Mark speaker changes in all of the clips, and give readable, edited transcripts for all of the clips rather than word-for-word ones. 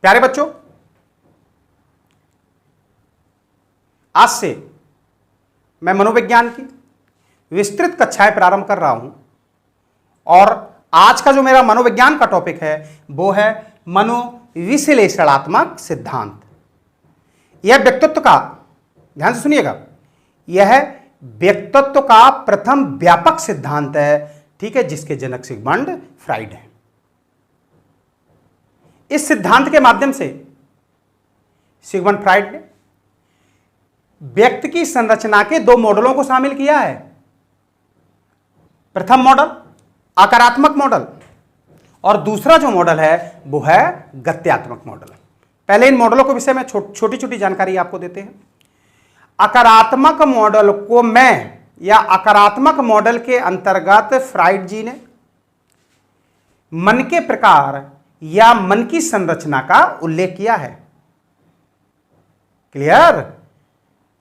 Speaker 1: प्यारे बच्चों, आज से मैं मनोविज्ञान की विस्तृत कक्षाएं प्रारंभ कर रहा हूं और आज का जो मेरा मनोविज्ञान का टॉपिक है वो है मनोविश्लेषणात्मक सिद्धांत। यह व्यक्तित्व का, ध्यान से सुनिएगा, यह व्यक्तित्व का प्रथम व्यापक सिद्धांत है, ठीक है, जिसके जनक सिगमंड फ्राइड हैं। इस सिद्धांत के माध्यम से सिगमंड फ्राइड ने व्यक्ति की संरचना के दो मॉडलों को शामिल किया है। प्रथम मॉडल आकारात्मक मॉडल और दूसरा जो मॉडल है वो है गत्यात्मक मॉडल। पहले इन मॉडलों के विषय में छोटी छोटी जानकारी आपको देते हैं। आकारात्मक मॉडल को आकारात्मक मॉडल के अंतर्गत फ्राइड जी ने मन के प्रकार या मन की संरचना का उल्लेख किया है। क्लियर?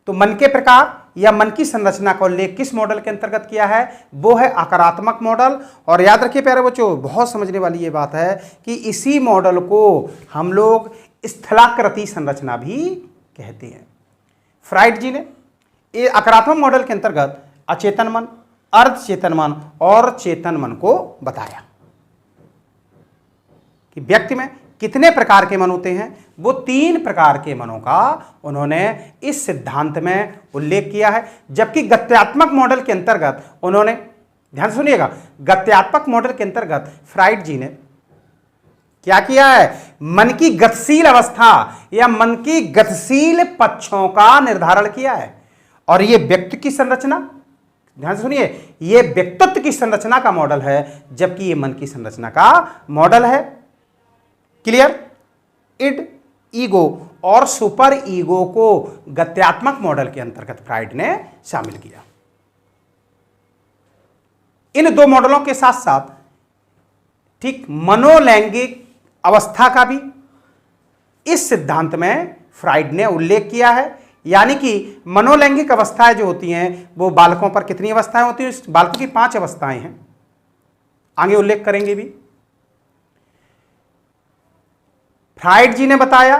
Speaker 1: तो मन के प्रकार या मन की संरचना का उल्लेख किस मॉडल के अंतर्गत किया है? वो है आकारात्मक मॉडल। और याद रखिए प्यारे बच्चों, बहुत समझने वाली ये बात है कि इसी मॉडल को हम लोग स्थलाकृति संरचना भी कहते हैं। फ्राइड जी ने आकारात्मक मॉडल के अंतर्गत अचेतन मन, अर्धचेतन मन और चेतन मन को बताया कि व्यक्ति में कितने प्रकार के मन होते हैं। वो 3 प्रकार के मनों का उन्होंने इस सिद्धांत में उल्लेख किया है। जबकि गत्यात्मक मॉडल के अंतर्गत उन्होंने, ध्यान से सुनिएगा, गत्यात्मक मॉडल के अंतर्गत फ्राइड जी ने क्या किया है? मन की गतिशील अवस्था या मन की गतिशील पक्षों का निर्धारण किया है। और ये व्यक्ति की संरचना, ध्यान से सुनिए, ये व्यक्तित्व की संरचना का मॉडल है, जबकि ये मन की संरचना का मॉडल है। क्लियर? इड, ईगो और सुपर ईगो को गत्यात्मक मॉडल के अंतर्गत फ्राइड ने शामिल किया। इन दो मॉडलों के साथ साथ ठीक मनोलैंगिक अवस्था का भी इस सिद्धांत में फ्राइड ने उल्लेख किया है। यानी कि मनोलैंगिक अवस्थाएं जो होती हैं वो बालकों पर कितनी अवस्थाएं होती हैं? बालकों की 5 अवस्थाएं हैं, आगे उल्लेख करेंगे भी। फ्राइड जी ने बताया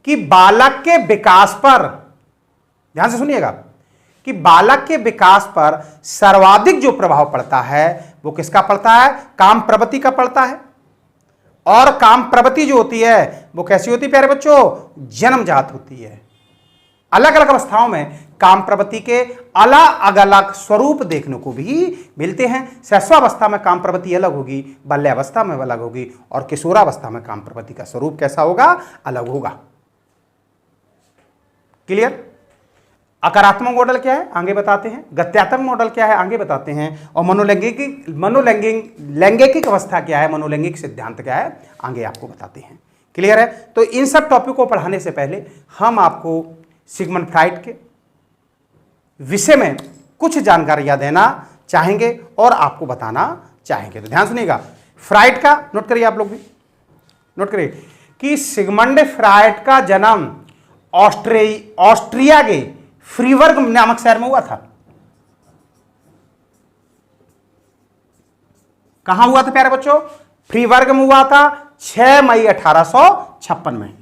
Speaker 1: कि बालक के विकास पर, ध्यान से सुनिएगा, कि बालक के विकास पर सर्वाधिक जो प्रभाव पड़ता है वो किसका पड़ता है? काम प्रवृत्ति का पड़ता है। और काम प्रवृत्ति जो होती है वो कैसी होती है प्यारे बच्चों? जन्मजात होती है। अलग अलग अवस्थाओं में काम प्रवृत्ति के अलग अलग स्वरूप देखने को भी मिलते हैं। शैशवावस्था में काम प्रवृत्ति अलग होगी, बाल्यावस्था में अलग होगी और किशोरावस्था में काम प्रवृत्ति का स्वरूप कैसा होगा? अलग होगा। क्लियर? आकारात्मक मॉडल क्या है आगे बताते हैं, गत्यात्मक मॉडल क्या है आगे बताते हैं, और लैंगिक अवस्था क्या है, मनोलैंगिक सिद्धांत क्या है आगे आपको बताते हैं। क्लियर है? तो इन सब टॉपिक को पढ़ाने से पहले हम आपको सिगमंड फ्राइड के विषय में कुछ जानकारियां देना चाहेंगे और आपको बताना चाहेंगे। तो ध्यान सुनिएगा, फ्राइड का नोट करिए, आप लोग भी नोट करिए कि सिगमंड फ्राइड का जन्म ऑस्ट्रिया के फ्रीबर्ग नामक शहर में हुआ था। कहां हुआ था प्यारे बच्चों? फ्रीबर्ग में हुआ था 6 मई 1856 में।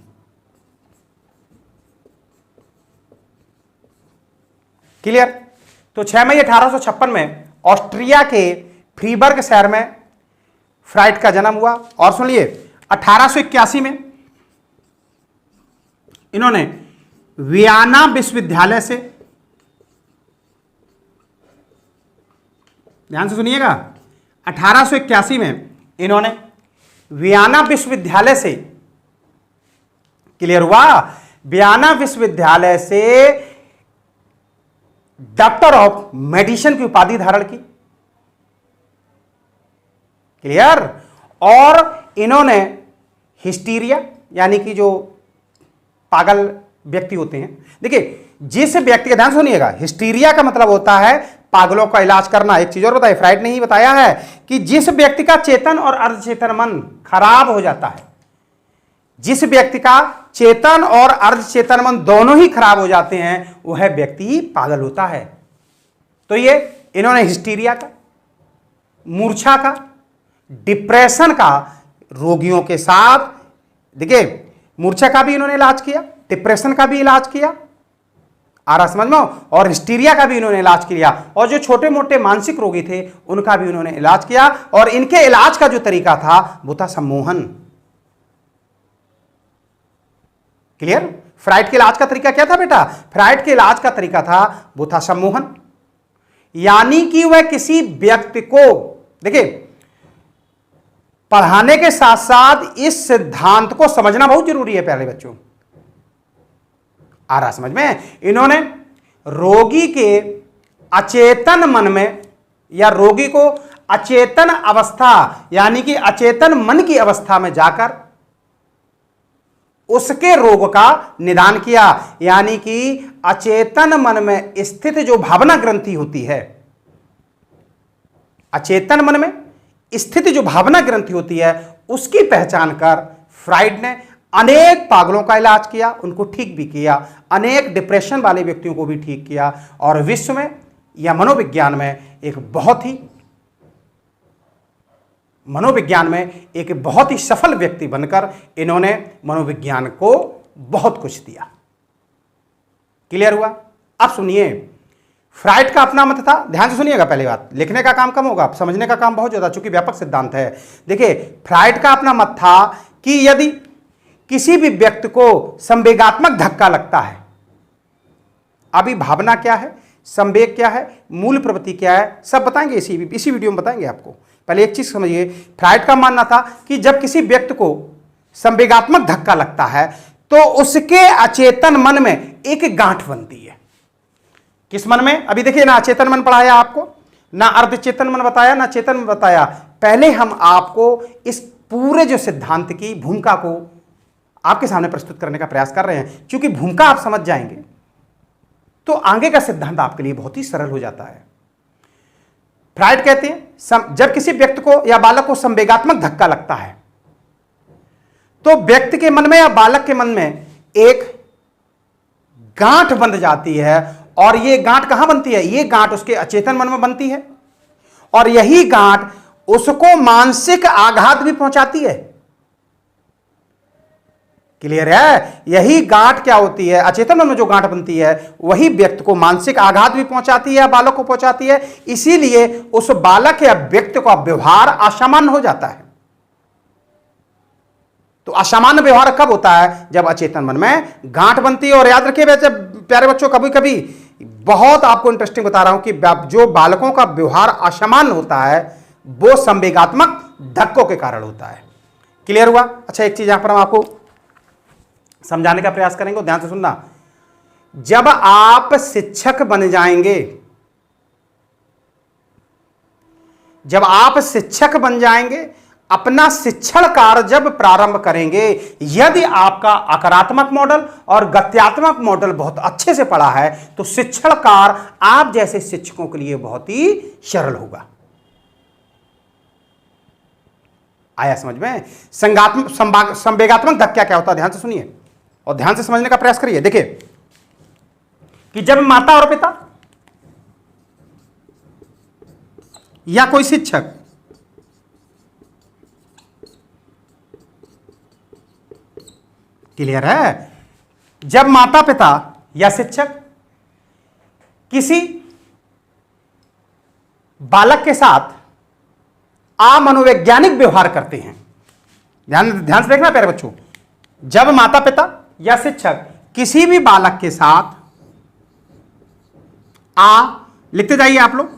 Speaker 1: क्लियर? तो 6 मई 1856 में ऑस्ट्रिया के फ्रीबर्ग शहर में फ्राइड का जन्म हुआ। और सुनिए, 1881 में इन्होंने वियना विश्वविद्यालय से, ध्यान से सुनिएगा, 1881 में इन्होंने वियना विश्वविद्यालय से, क्लियर हुआ, वियना विश्वविद्यालय से डॉक्टर ऑफ मेडिसिन की उपाधि धारण की। क्लियर? और इन्होंने हिस्टीरिया, यानी कि जो पागल व्यक्ति होते हैं, देखिए जिस व्यक्ति का, ध्यान सुनिएगा, हिस्टीरिया का मतलब होता है पागलों का इलाज करना। एक चीज और बताइए, फ्राइड ने ही बताया है कि जिस व्यक्ति का चेतन और अर्धचेतन मन खराब हो जाता है, जिस व्यक्ति का चेतन और अर्धचेतन मन दोनों ही खराब हो जाते हैं, वह व्यक्ति पागल होता है। तो ये इन्होंने हिस्टीरिया का, मूर्छा का, डिप्रेशन का रोगियों के साथ देखिए, मूर्छा का भी इन्होंने इलाज किया, डिप्रेशन का भी इलाज किया, आ रहा समझ में, और हिस्टीरिया का भी इन्होंने इलाज किया, और जो छोटे मोटे मानसिक रोगी थे उनका भी उन्होंने इलाज किया। और इनके इलाज का जो तरीका था वो था सम्मोहन। क्लियर? फ्राइड के इलाज का तरीका क्या था बेटा? फ्राइड के इलाज का तरीका था वो था सम्मोहन, यानी कि वह किसी व्यक्ति को, देखिए, पढ़ाने के साथ साथ इस सिद्धांत को समझना बहुत जरूरी है प्यारे बच्चों। आ रहा समझ में? इन्होंने रोगी के अचेतन मन में, या रोगी को अचेतन अवस्था यानी कि अचेतन मन की अवस्था में जाकर उसके रोग का निदान किया। यानी कि अचेतन मन में स्थित जो भावना ग्रंथि होती है, अचेतन मन में स्थित जो भावना ग्रंथि होती है, उसकी पहचान कर फ्राइड ने अनेक पागलों का इलाज किया, उनको ठीक भी किया, अनेक डिप्रेशन वाले व्यक्तियों को भी ठीक किया, और विश्व में या मनोविज्ञान में एक बहुत ही सफल व्यक्ति बनकर इन्होंने मनोविज्ञान को बहुत कुछ दिया। क्लियर हुआ? अब सुनिए, फ्राइड का अपना मत था, ध्यान से सुनिएगा। पहली बात, लिखने का काम कम होगा, समझने का काम बहुत ज्यादा, चूंकि व्यापक सिद्धांत है। देखिए, फ्राइड का अपना मत था कि यदि किसी भी व्यक्ति को संवेगात्मक धक्का लगता है, अभी भावना क्या है, संवेग क्या है, मूल प्रवृत्ति क्या है, सब बताएंगे इसी वीडियो में बताएंगे आपको। पहले एक चीज समझिए, फ्राइड का मानना था कि जब किसी व्यक्ति को संवेगात्मक धक्का लगता है तो उसके अचेतन मन में एक गांठ बनती है। किस मन में? अभी देखिए ना, अचेतन मन पढ़ाया आपको, ना अर्धचेतन मन बताया, ना चेतन मन बताया। पहले हम आपको इस पूरे जो सिद्धांत की भूमिका को आपके सामने प्रस्तुत करने का प्रयास कर रहे हैं। क्योंकि भूमिका आप समझ जाएंगे तो आगे का सिद्धांत आपके लिए बहुत ही सरल हो जाता है। फ्राइड कहते हैं जब किसी व्यक्ति को या बालक को संवेगात्मक धक्का लगता है तो व्यक्ति के मन में या बालक के मन में एक गांठ बंध जाती है, और ये गांठ कहां बनती है? ये गांठ उसके अचेतन मन में बनती है, और यही गांठ उसको मानसिक आघात भी पहुंचाती है। क्लियर है? यही गांठ क्या होती है? अचेतन मन में जो गांठ बनती है वही व्यक्ति को मानसिक आघात भी पहुंचाती है, बालक को पहुंचाती है। इसीलिए उस बालक या व्यक्ति का व्यवहार असामान्य हो जाता है। तो असामान्य व्यवहार कब होता है? जब अचेतन मन में गांठ बनती है। और याद रखिए प्यारे बच्चों, कभी कभी बहुत आपको इंटरेस्टिंग बता रहा हूं कि जो बालकों का व्यवहार असामान्य होता है वो संवेगात्मक धक्कों के कारण होता है। क्लियर हुआ? अच्छा, एक चीज यहां पर हम आपको समझाने का प्रयास करेंगे, ध्यान से सुनना। जब आप शिक्षक बन जाएंगे, अपना शिक्षण कार्य जब प्रारंभ करेंगे, यदि आपका आकारात्मक मॉडल और गत्यात्मक मॉडल बहुत अच्छे से पढ़ा है तो शिक्षण कार्य आप जैसे शिक्षकों के लिए बहुत ही सरल होगा। आया समझ में? संवेगात्मक धक्का क्या होता है? ध्यान से सुनिए और ध्यान से समझने का प्रयास करिए। देखिए कि जब माता और पिता या कोई शिक्षक क्लियर है? जब माता पिता या शिक्षक किसी बालक के साथ अमनोवैज्ञानिक व्यवहार करते हैं, ध्यान से देखना प्यारे बच्चों, जब माता पिता या शिक्षक किसी भी बालक के साथ लिखते जाइए आप लोग,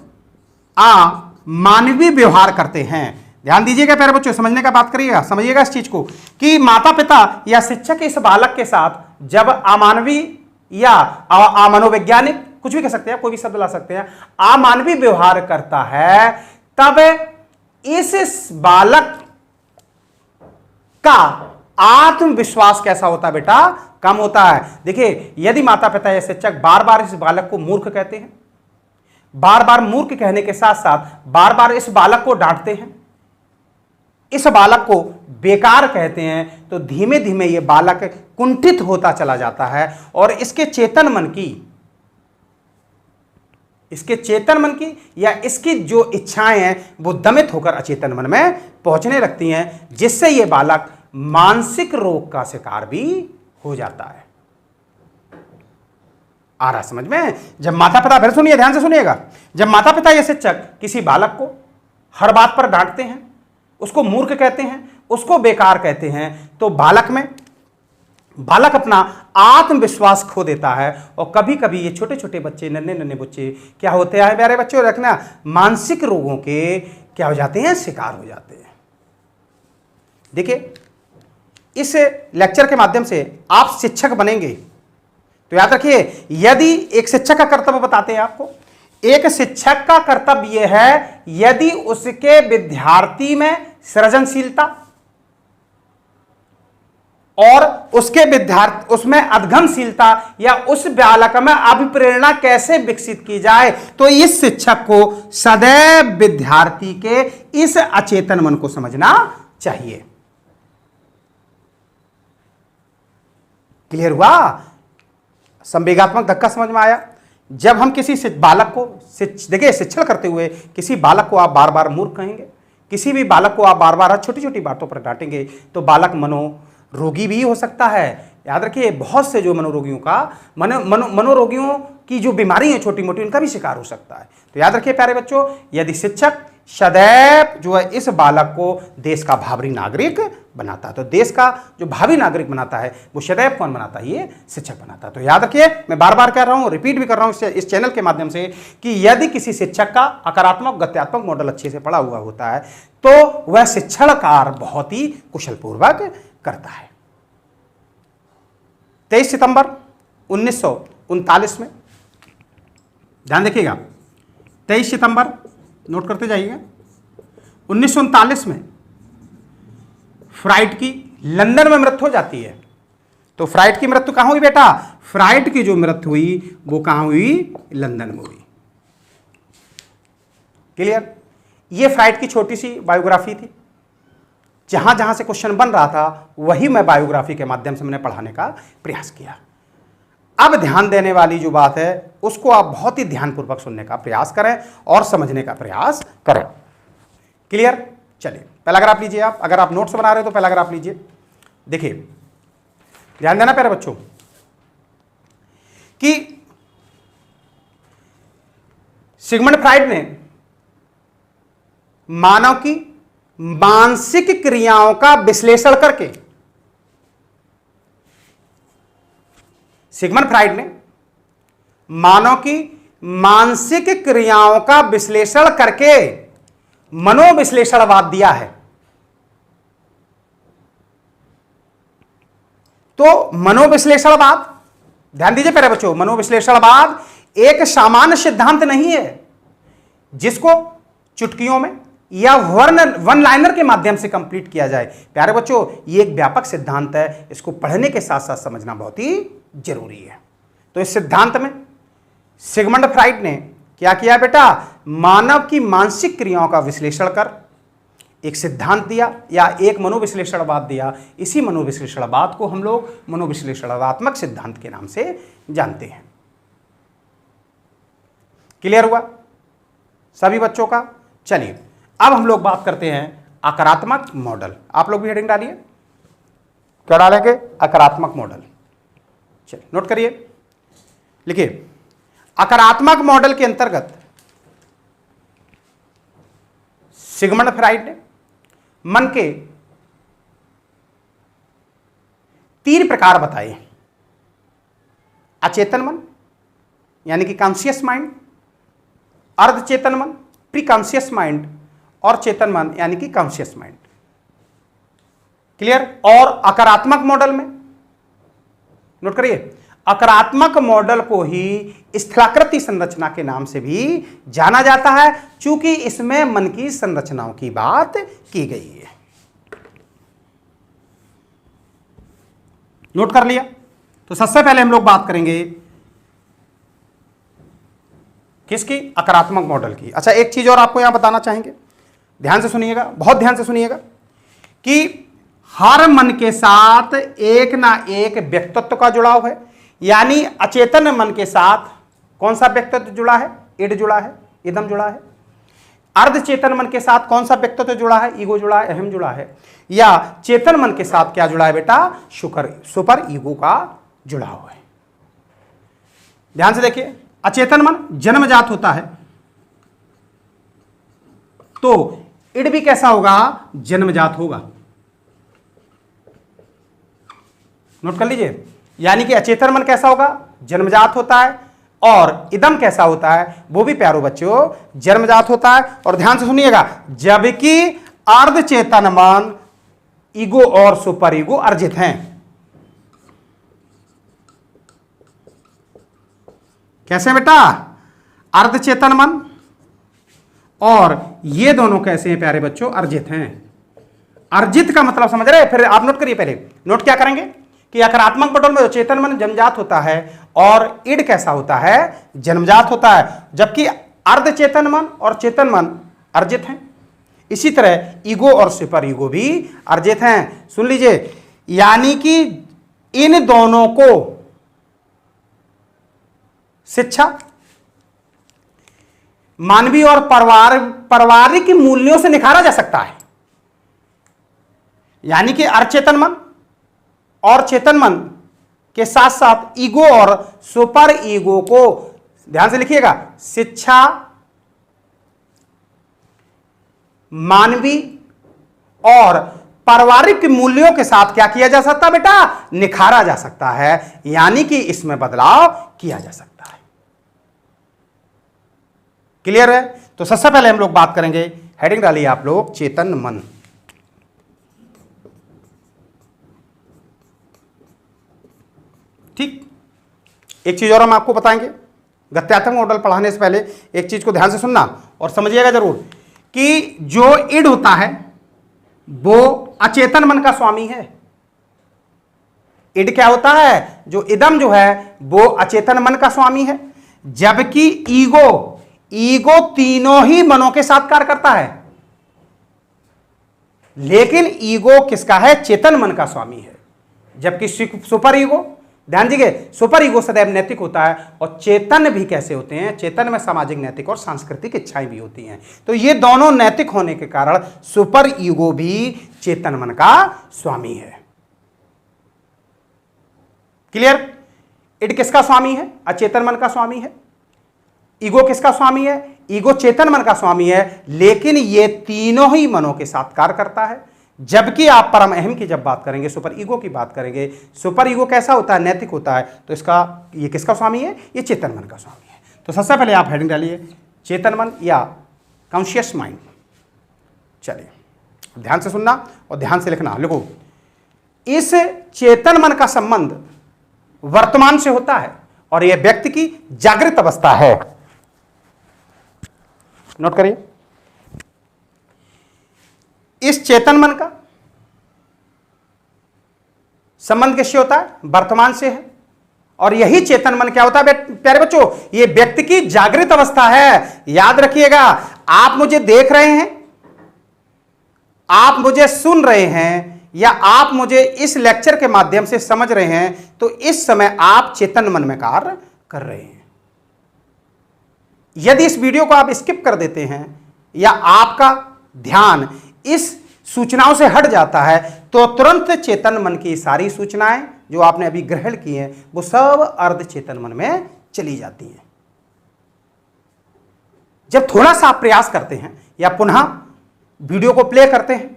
Speaker 1: मानवीय व्यवहार करते हैं। ध्यान दीजिएगा प्यारे बच्चों, समझने का बात करिएगा, समझिएगा इस चीज को कि माता पिता या शिक्षक इस बालक के साथ जब अमानवीय या अमनोवैज्ञानिक, कुछ भी कह सकते हैं, कोई भी शब्द ला सकते हैं, अमानवीय व्यवहार करता है, तब इस बालक का आत्मविश्वास कैसा होता है बेटा? कम होता है। देखिए, यदि माता पिता या शिक्षक बार बार इस बालक को मूर्ख कहते हैं, बार बार मूर्ख कहने के साथ साथ बार बार इस बालक को डांटते हैं, इस बालक को बेकार कहते हैं, तो धीमे धीमे यह बालक कुंठित होता चला जाता है और इसके चेतन मन की या इसकी जो इच्छाएं हैं वो दमित होकर अचेतन मन में पहुंचने लगती हैं, जिससे यह बालक मानसिक रोग का शिकार भी हो जाता है। आ रहा समझ में? जब माता पिता, फिर सुनिए, ध्यान से सुनिएगा, जब माता पिता या शिक्षक किसी बालक को हर बात पर डांटते हैं, उसको मूर्ख कहते हैं, उसको बेकार कहते हैं, तो बालक अपना आत्मविश्वास खो देता है। और कभी कभी ये छोटे छोटे बच्चे, नन्हे नन्हे बच्चे क्या होते हैं प्यारे बच्चों, रखना, मानसिक रोगों के क्या हो जाते हैं, शिकार हो जाते हैं। देखिए, इस लेक्चर के माध्यम से आप शिक्षक बनेंगे तो याद रखिए, यदि एक शिक्षक का कर्तव्य बताते हैं आपको, एक शिक्षक का कर्तव्य यह है, यदि उसके विद्यार्थी में सृजनशीलता और उसमें अध्ययनशीलता या उस बालक में अभिप्रेरणा कैसे विकसित की जाए, तो इस शिक्षक को सदैव विद्यार्थी के इस अचेतन मन को समझना चाहिए। क्लियर हुआ? संवेगात्मक धक्का समझ में आया? जब हम किसी बालक को देखिए, शिक्षण करते हुए किसी बालक को आप बार बार मूर्ख कहेंगे, किसी भी बालक को आप बार बार छोटी छोटी बातों पर डांटेंगे, तो बालक मनोरोगी भी हो सकता है। याद रखिए, बहुत से जो मनोरोगियों की जो बीमारी है छोटी मोटी, उनका भी शिकार हो सकता है। तो याद रखिए प्यारे बच्चों, यदि शिक्षक सदैव जो है इस बालक को देश का भावी नागरिक बनाता है, तो देश का जो भावी नागरिक बनाता है वो सदैव कौन बनाता है? ये शिक्षक बनाता है। तो याद रखिए, मैं बार बार कह रहा हूं, रिपीट भी कर रहा हूं इस चैनल के माध्यम से, कि यदि किसी शिक्षक का आकारात्मक गत्यात्मक मॉडल अच्छे से पढ़ा हुआ होता है तो वह शिक्षण कार्य बहुत ही कुशलपूर्वक करता है। 23 सितंबर 1939 में, ध्यान देखिएगा, 23 सितंबर नोट करते जाइएगा, 1939 में फ्राइड की लंदन में मृत्यु हो जाती है। तो फ्राइड की मृत्यु कहां हुई बेटा? फ्राइड की जो मृत्यु हुई वो कहां हुई? लंदन में हुई। क्लियर? ये फ्राइड की छोटी सी बायोग्राफी थी। जहां जहां से क्वेश्चन बन रहा था वही मैं बायोग्राफी के माध्यम से मैंने पढ़ाने का प्रयास किया। अब ध्यान देने वाली जो बात है उसको आप बहुत ही ध्यानपूर्वक सुनने का प्रयास करें और समझने का प्रयास करें। क्लियर? चलिए, पहला ग्राफ लीजिए आप, अगर आप नोट्स बना रहे हो तो पहला ग्राफ लीजिए। देखिए, ध्यान देना प्यारे बच्चों कि सिगमंड फ्राइड ने मानव की मानसिक क्रियाओं का विश्लेषण करके, सिगमंड फ्राइड ने मानव की मानसिक क्रियाओं का विश्लेषण करके मनोविश्लेषणवाद दिया है। तो मनोविश्लेषणवाद, ध्यान दीजिए प्यारे बच्चों, मनोविश्लेषणवाद एक सामान्य सिद्धांत नहीं है जिसको चुटकियों में या वन लाइनर के माध्यम से कंप्लीट किया जाए। प्यारे बच्चों, ये एक व्यापक सिद्धांत है, इसको पढ़ने के साथ साथ समझना बहुत ही जरूरी है। तो इस सिद्धांत में सिगमंड फ्राइड ने क्या किया बेटा? मानव की मानसिक क्रियाओं का विश्लेषण कर एक सिद्धांत दिया या एक मनोविश्लेषणवाद दिया। इसी मनोविश्लेषणवाद को हम लोग मनोविश्लेषणात्मक सिद्धांत के नाम से जानते हैं। क्लियर हुआ सभी बच्चों का? चलिए, अब हम लोग बात करते हैं आकारात्मक मॉडल। आप लोग भी हेडिंग डालिए, क्या डालेंगे? आकारात्मक मॉडल। चलिए नोट करिए, लिखिए, आकारात्मक मॉडल के अंतर्गत सिगमंड फ्राइड ने मन के 3 प्रकार बताए। अचेतन मन यानी कि कॉन्शियस माइंड, अर्धचेतन मन प्री कॉन्शियस माइंड, और चेतन मन यानी कि कॉन्शियस माइंड। क्लियर? और आकारात्मक मॉडल में नोट करिए, आकारात्मक मॉडल को ही स्थलाकृति संरचना के नाम से भी जाना जाता है, चूंकि इसमें मन की संरचनाओं की बात की गई है। नोट कर लिया? तो सबसे पहले हम लोग बात करेंगे किसकी? आकारात्मक मॉडल की। अच्छा, एक चीज और आपको यहां बताना चाहेंगे, ध्यान से सुनिएगा, बहुत ध्यान से सुनिएगा, कि हर मन के साथ एक ना एक व्यक्तित्व का जुड़ाव है। यानी अचेतन मन के साथ कौन सा व्यक्तित्व जुड़ा है? इड जुड़ा है, इदम जुड़ा है। अर्ध चेतन मन के साथ कौन सा व्यक्तित्व जुड़ा है? ईगो जुड़ा है, अहम जुड़ा है। या चेतन मन के साथ क्या जुड़ा है बेटा? सुपर ईगो का जुड़ा हुआ है। ध्यान से देखिए, अचेतन मन जन्मजात होता है, तो इड भी कैसा होगा? जन्मजात होगा। नोट कर लीजिए, यानी कि अचेतन मन कैसा होगा? जन्मजात होता है। और इदम कैसा होता है? वो भी प्यारो बच्चों जन्मजात होता है। और ध्यान से सुनिएगा, जबकि अर्ध चेतन मन ईगो और सुपर ईगो अर्जित हैं। कैसे बेटा? अर्ध चेतन मन और ये दोनों कैसे हैं प्यारे बच्चों? अर्जित हैं। अर्जित का मतलब समझ रहे हैं? फिर आप नोट करिए, पहले नोट क्या करेंगे कि आकारात्मक पटल में चेतन मन जन्मजात होता है और इड कैसा होता है? जन्मजात होता है, जबकि अर्ध चेतन मन और चेतन मन अर्जित हैं। इसी तरह ईगो और सुपर ईगो भी अर्जित हैं। सुन लीजिए, यानी कि इन दोनों को शिक्षा, मानवीय और पारिवारिक मूल्यों से निखारा जा सकता है। यानी कि अर्चेतन मन और चेतन मन के साथ साथ ईगो और सुपर ईगो को, ध्यान से लिखिएगा, शिक्षा, मानवीय और पारिवारिक मूल्यों के साथ क्या किया जा सकता है बेटा? निखारा जा सकता है, यानी कि इसमें बदलाव किया जा सकता है। क्लियर है? तो सबसे पहले हम लोग बात करेंगे, हेडिंग डालिए आप लोग, चेतन मन। ठीक, एक चीज और हम आपको बताएंगे, गत्यात्मक मॉडल पढ़ाने से पहले एक चीज को ध्यान से सुनना और समझिएगा जरूर कि जो इड होता है वो अचेतन मन का स्वामी है। इड क्या होता है? जो इदम जो है वो अचेतन मन का स्वामी है, जबकि ईगो तीनों ही मनों के साथ कार्य करता है। लेकिन ईगो किसका है? चेतन मन का स्वामी है। जबकि सुपर ईगो, ध्यान दीजिए, सुपर ईगो सदैव नैतिक होता है और चेतन भी कैसे होते हैं? चेतन में सामाजिक, नैतिक और सांस्कृतिक इच्छाएं भी होती हैं। तो ये दोनों नैतिक होने के कारण सुपर ईगो भी चेतन मन का स्वामी है। क्लियर? इड किसका स्वामी है? अचेतन मन का स्वामी है। ईगो किसका स्वामी है? ईगो चेतन मन का स्वामी है, लेकिन ये तीनों ही मनों के साथ कार्य करता है। जबकि आप परम अहम की जब बात करेंगे, सुपर ईगो की बात करेंगे, सुपर ईगो कैसा होता है? नैतिक होता है। तो इसका, ये किसका स्वामी है? ये चेतन मन का स्वामी है। तो सबसे पहले आप हेडिंग डालिए, चेतन मन या कॉन्शियस माइंड। चलिए ध्यान से सुनना और ध्यान से लिखना। लिखो, इस चेतन मन का संबंध वर्तमान से होता है और यह व्यक्ति की जागृत अवस्था है। नोट करिए, इस चेतन मन का संबंध किससे होता है? वर्तमान से है। और यही चेतन मन क्या होता है प्यारे बच्चों? ये व्यक्ति की जागृत अवस्था है। याद रखिएगा, आप मुझे देख रहे हैं, आप मुझे सुन रहे हैं, या आप मुझे इस लेक्चर के माध्यम से समझ रहे हैं, तो इस समय आप चेतन मन में कार्य कर रहे हैं। यदि इस वीडियो को आप स्किप कर देते हैं या आपका ध्यान इस सूचनाओं से हट जाता है, तो तुरंत चेतन मन की सारी सूचनाएं जो आपने अभी ग्रहण की हैं वो सब अर्ध चेतन मन में चली जाती हैं। जब थोड़ा सा आप प्रयास करते हैं या पुनः वीडियो को प्ले करते हैं,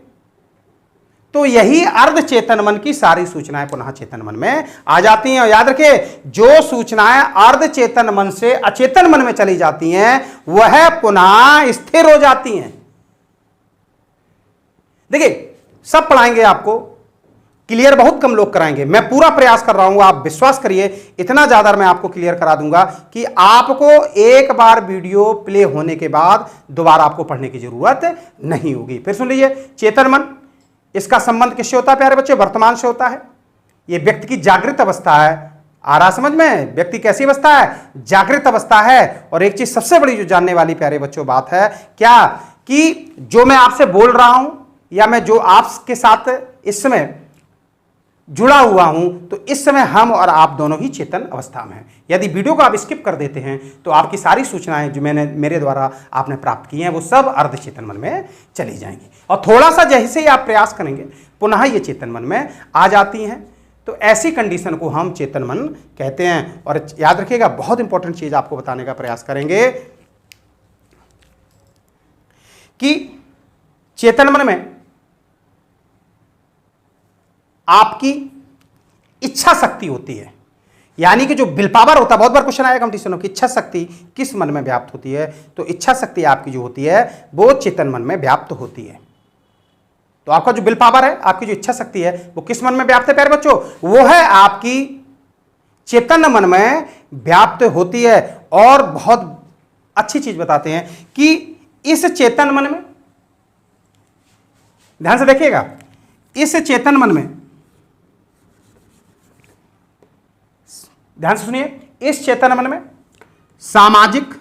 Speaker 1: तो यही अर्ध चेतन मन की सारी सूचनाएं पुनः चेतन मन में आ जाती हैं। और याद रखिए, जो सूचनाएं अर्ध चेतन मन से अचेतन मन में चली जाती हैं वह पुनः स्थिर हो जाती हैं। देखिए, सब पढ़ाएंगे आपको, क्लियर बहुत कम लोग कराएंगे। मैं पूरा प्रयास कर रहा हूं, आप विश्वास करिए, इतना ज्यादा मैं आपको क्लियर करा दूंगा कि आपको एक बार वीडियो प्ले होने के बाद दोबारा आपको पढ़ने की जरूरत नहीं होगी। फिर सुन लीजिए, चेतन मन, इसका संबंध किससे होता है प्यारे बच्चे? वर्तमान से होता है। यह व्यक्ति की जागृत अवस्था है। आ रहा समझ में? व्यक्ति कैसी अवस्था है? जागृत अवस्था है। और एक चीज सबसे बड़ी जो जानने वाली प्यारे बच्चों बात है क्या, कि जो मैं आपसे बोल रहा हूं या मैं जो आपके साथ इस समय जुड़ा हुआ हूं, तो इस समय हम और आप दोनों ही चेतन अवस्था में हैं। यदि वीडियो को आप स्किप कर देते हैं तो आपकी सारी सूचनाएं जो मेरे द्वारा आपने प्राप्त की हैं वो सब अर्धचेतन मन में चली जाएंगी, और थोड़ा सा जैसे ही आप प्रयास करेंगे पुनः ये चेतन मन में आ जाती हैं। तो ऐसी कंडीशन को हम चेतन मन कहते हैं। और याद रखिएगा, बहुत इंपॉर्टेंट चीज आपको बताने का प्रयास करेंगे कि चेतन मन में आपकी इच्छा शक्ति होती है, यानी कि जो विल पावर होता है, बहुत बार क्वेश्चन आएगा कंपटीशन की इच्छा शक्ति किस मन में व्याप्त होती है, तो इच्छा शक्ति आपकी जो होती है वो चेतन मन में व्याप्त होती है। तो आपका जो विल पावर है, आपकी जो इच्छा शक्ति है, वो किस मन में व्याप्त है प्यारे बच्चों? वो है आपकी चेतन मन में व्याप्त होती है। और बहुत अच्छी चीज बताते हैं कि इस चेतन मन में, ध्यान से देखिएगा, इस चेतन मन में, ध्यान से सुनिए, इस चेतन मन में सामाजिक,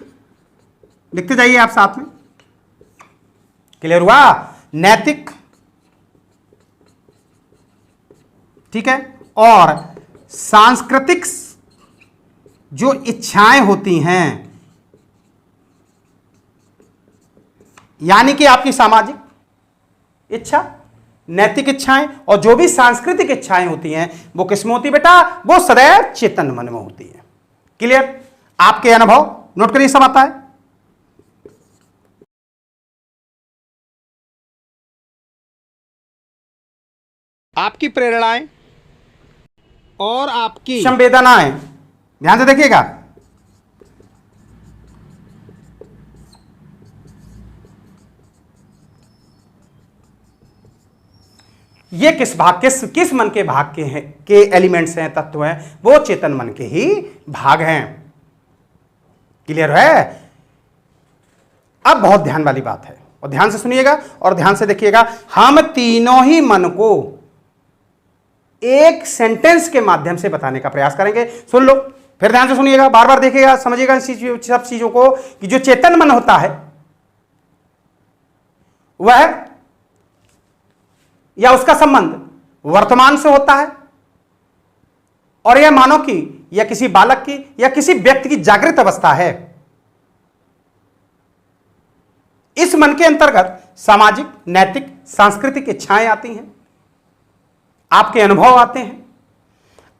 Speaker 1: लिखते जाइए आप साथ में, क्लियर हुआ, नैतिक, ठीक है, और सांस्कृतिक जो इच्छाएं होती हैं, यानी कि आपकी सामाजिक इच्छा, नैतिक इच्छाएं और जो भी सांस्कृतिक इच्छाएं होती हैं वो किसमें होती है बेटा? वो सदैव चेतन मन में होती है। क्लियर? आपके अनुभव नोट करिए, सब आता है। आपकी प्रेरणाएं और आपकी संवेदनाएं, ध्यान से देखिएगा, ये किस भाग, किस मन के भाग के हैं, के एलिमेंट्स हैं, तत्व हैं, वो चेतन मन के ही भाग हैं। क्लियर है? अब बहुत ध्यान वाली बात है, और ध्यान से सुनिएगा और ध्यान से देखिएगा। हम तीनों ही मन को एक सेंटेंस के माध्यम से बताने का प्रयास करेंगे। सुन लो, फिर ध्यान से सुनिएगा, बार बार देखिएगा, समझिएगा सब चीजों को, कि जो चेतन मन होता है वह या उसका संबंध वर्तमान से होता है, और यह मानव की या किसी बालक की या किसी व्यक्ति की जागृत अवस्था है। इस मन के अंतर्गत सामाजिक, नैतिक, सांस्कृतिक इच्छाएं आती हैं, आपके अनुभव आते हैं,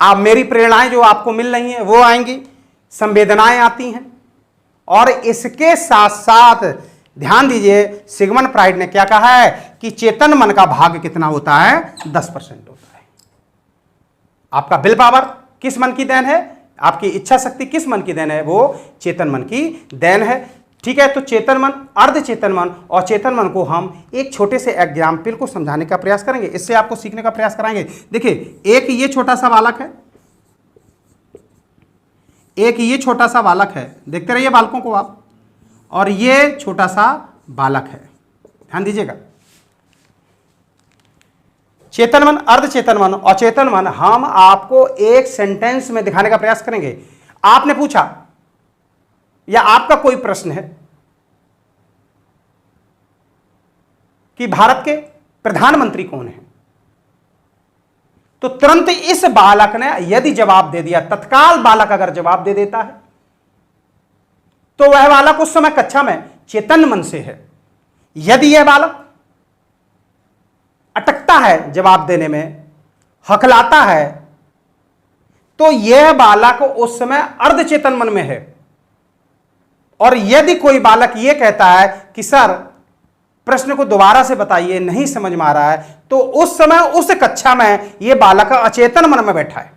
Speaker 1: आप मेरी प्रेरणाएं जो आपको मिल रही हैं वो आएंगी, संवेदनाएं आती हैं, और इसके साथ साथ ध्यान दीजिए, सिगमंड फ्राइड ने क्या कहा है कि चेतन मन का भाग कितना होता है? 10% होता है। आपका विल पावर किस मन की देन है? आपकी इच्छा शक्ति किस मन की देन है? वो चेतन मन की देन है। ठीक है, तो चेतन मन, अर्धचेतन मन और चेतन मन को हम एक छोटे से एग्जाम्पल को समझाने का प्रयास करेंगे, इससे आपको सीखने का प्रयास कराएंगे। देखिए, एक ये छोटा सा बालक है, एक ये छोटा सा बालक है, देखते रहिए बालकों को आप, और ये छोटा सा बालक है, ध्यान दीजिएगा। चेतन मन, अर्धचेतन मन और चेतन मन हम आपको एक सेंटेंस में दिखाने का प्रयास करेंगे। आपने पूछा या आपका कोई प्रश्न है कि भारत के प्रधानमंत्री कौन है, तो तुरंत इस बालक ने यदि जवाब दे दिया, तत्काल बालक अगर जवाब दे देता है तो वह बालक उस समय कक्षा में चेतन मन से है। यदि यह बालक अटकता है जवाब देने में, हकलाता है, तो यह बालक उस समय अर्धचेतन मन में है। और यदि कोई बालक यह कहता है कि सर प्रश्न को दोबारा से बताइए, नहीं समझ में आ रहा है, तो उस समय उस कक्षा में यह बालक अचेतन मन में बैठा है।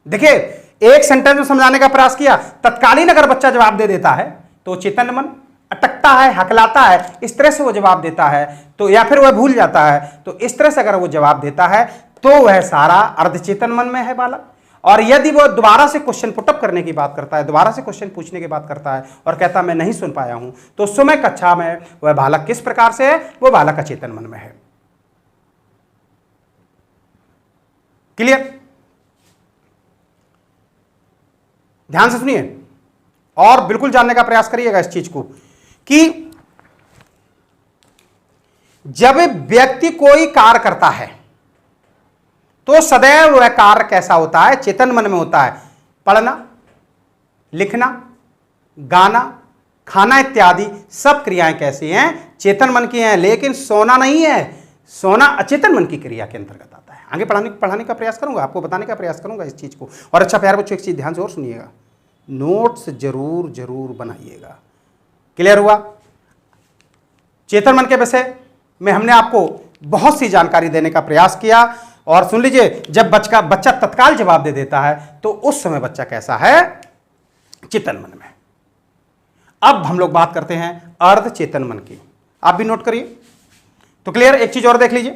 Speaker 1: देखिए, एक सेंटेंस में समझाने का प्रयास किया, तत्कालीन अगर बच्चा जवाब दे देता है तो चेतन मन, अटकता है, हकलाता है, इस तरह से वो जवाब देता है, तो या फिर वह भूल जाता है, तो इस तरह से अगर वो जवाब देता है तो वह सारा अर्धचेतन मन में है बालक। और यदि वो दोबारा से क्वेश्चन पुटअप करने की बात करता है, दोबारा से क्वेश्चन पूछने की बात करता है और कहता मैं नहीं सुन पाया हूं, तो उस समय कक्षा में वह बालक किस प्रकार से है? वो बालक अचेतन मन में है। क्लियर? ध्यान से सुनिए और बिल्कुल जानने का प्रयास करिएगा इस चीज को, कि जब व्यक्ति कोई कार्य करता है, तो सदैव वह कार्य कैसा होता है? चेतन मन में होता है। पढ़ना, लिखना, गाना, खाना इत्यादि सब क्रियाएं कैसी हैं? चेतन मन की हैं। लेकिन सोना नहीं है, सोना अचेतन मन की क्रिया के अंतर्गत आता है। आगे पढ़ाने का प्रयास करूंगा, आपको बताने का प्रयास करूंगा इस चीज को। और अच्छा प्यारे बच्चों, एक चीज ध्यान से और सुनिएगा, नोट्स जरूर जरूर बनाइएगा। क्लियर हुआ? चेतन मन के विषय में हमने आपको बहुत सी जानकारी देने का प्रयास किया। और सुन लीजिए, जब बच्चा तत्काल जवाब दे देता है तो उस समय बच्चा कैसा है? चेतन मन में। अब हम लोग बात करते हैं अर्ध चेतन मन की। आप भी नोट करिए। तो क्लियर, एक चीज और देख लीजिए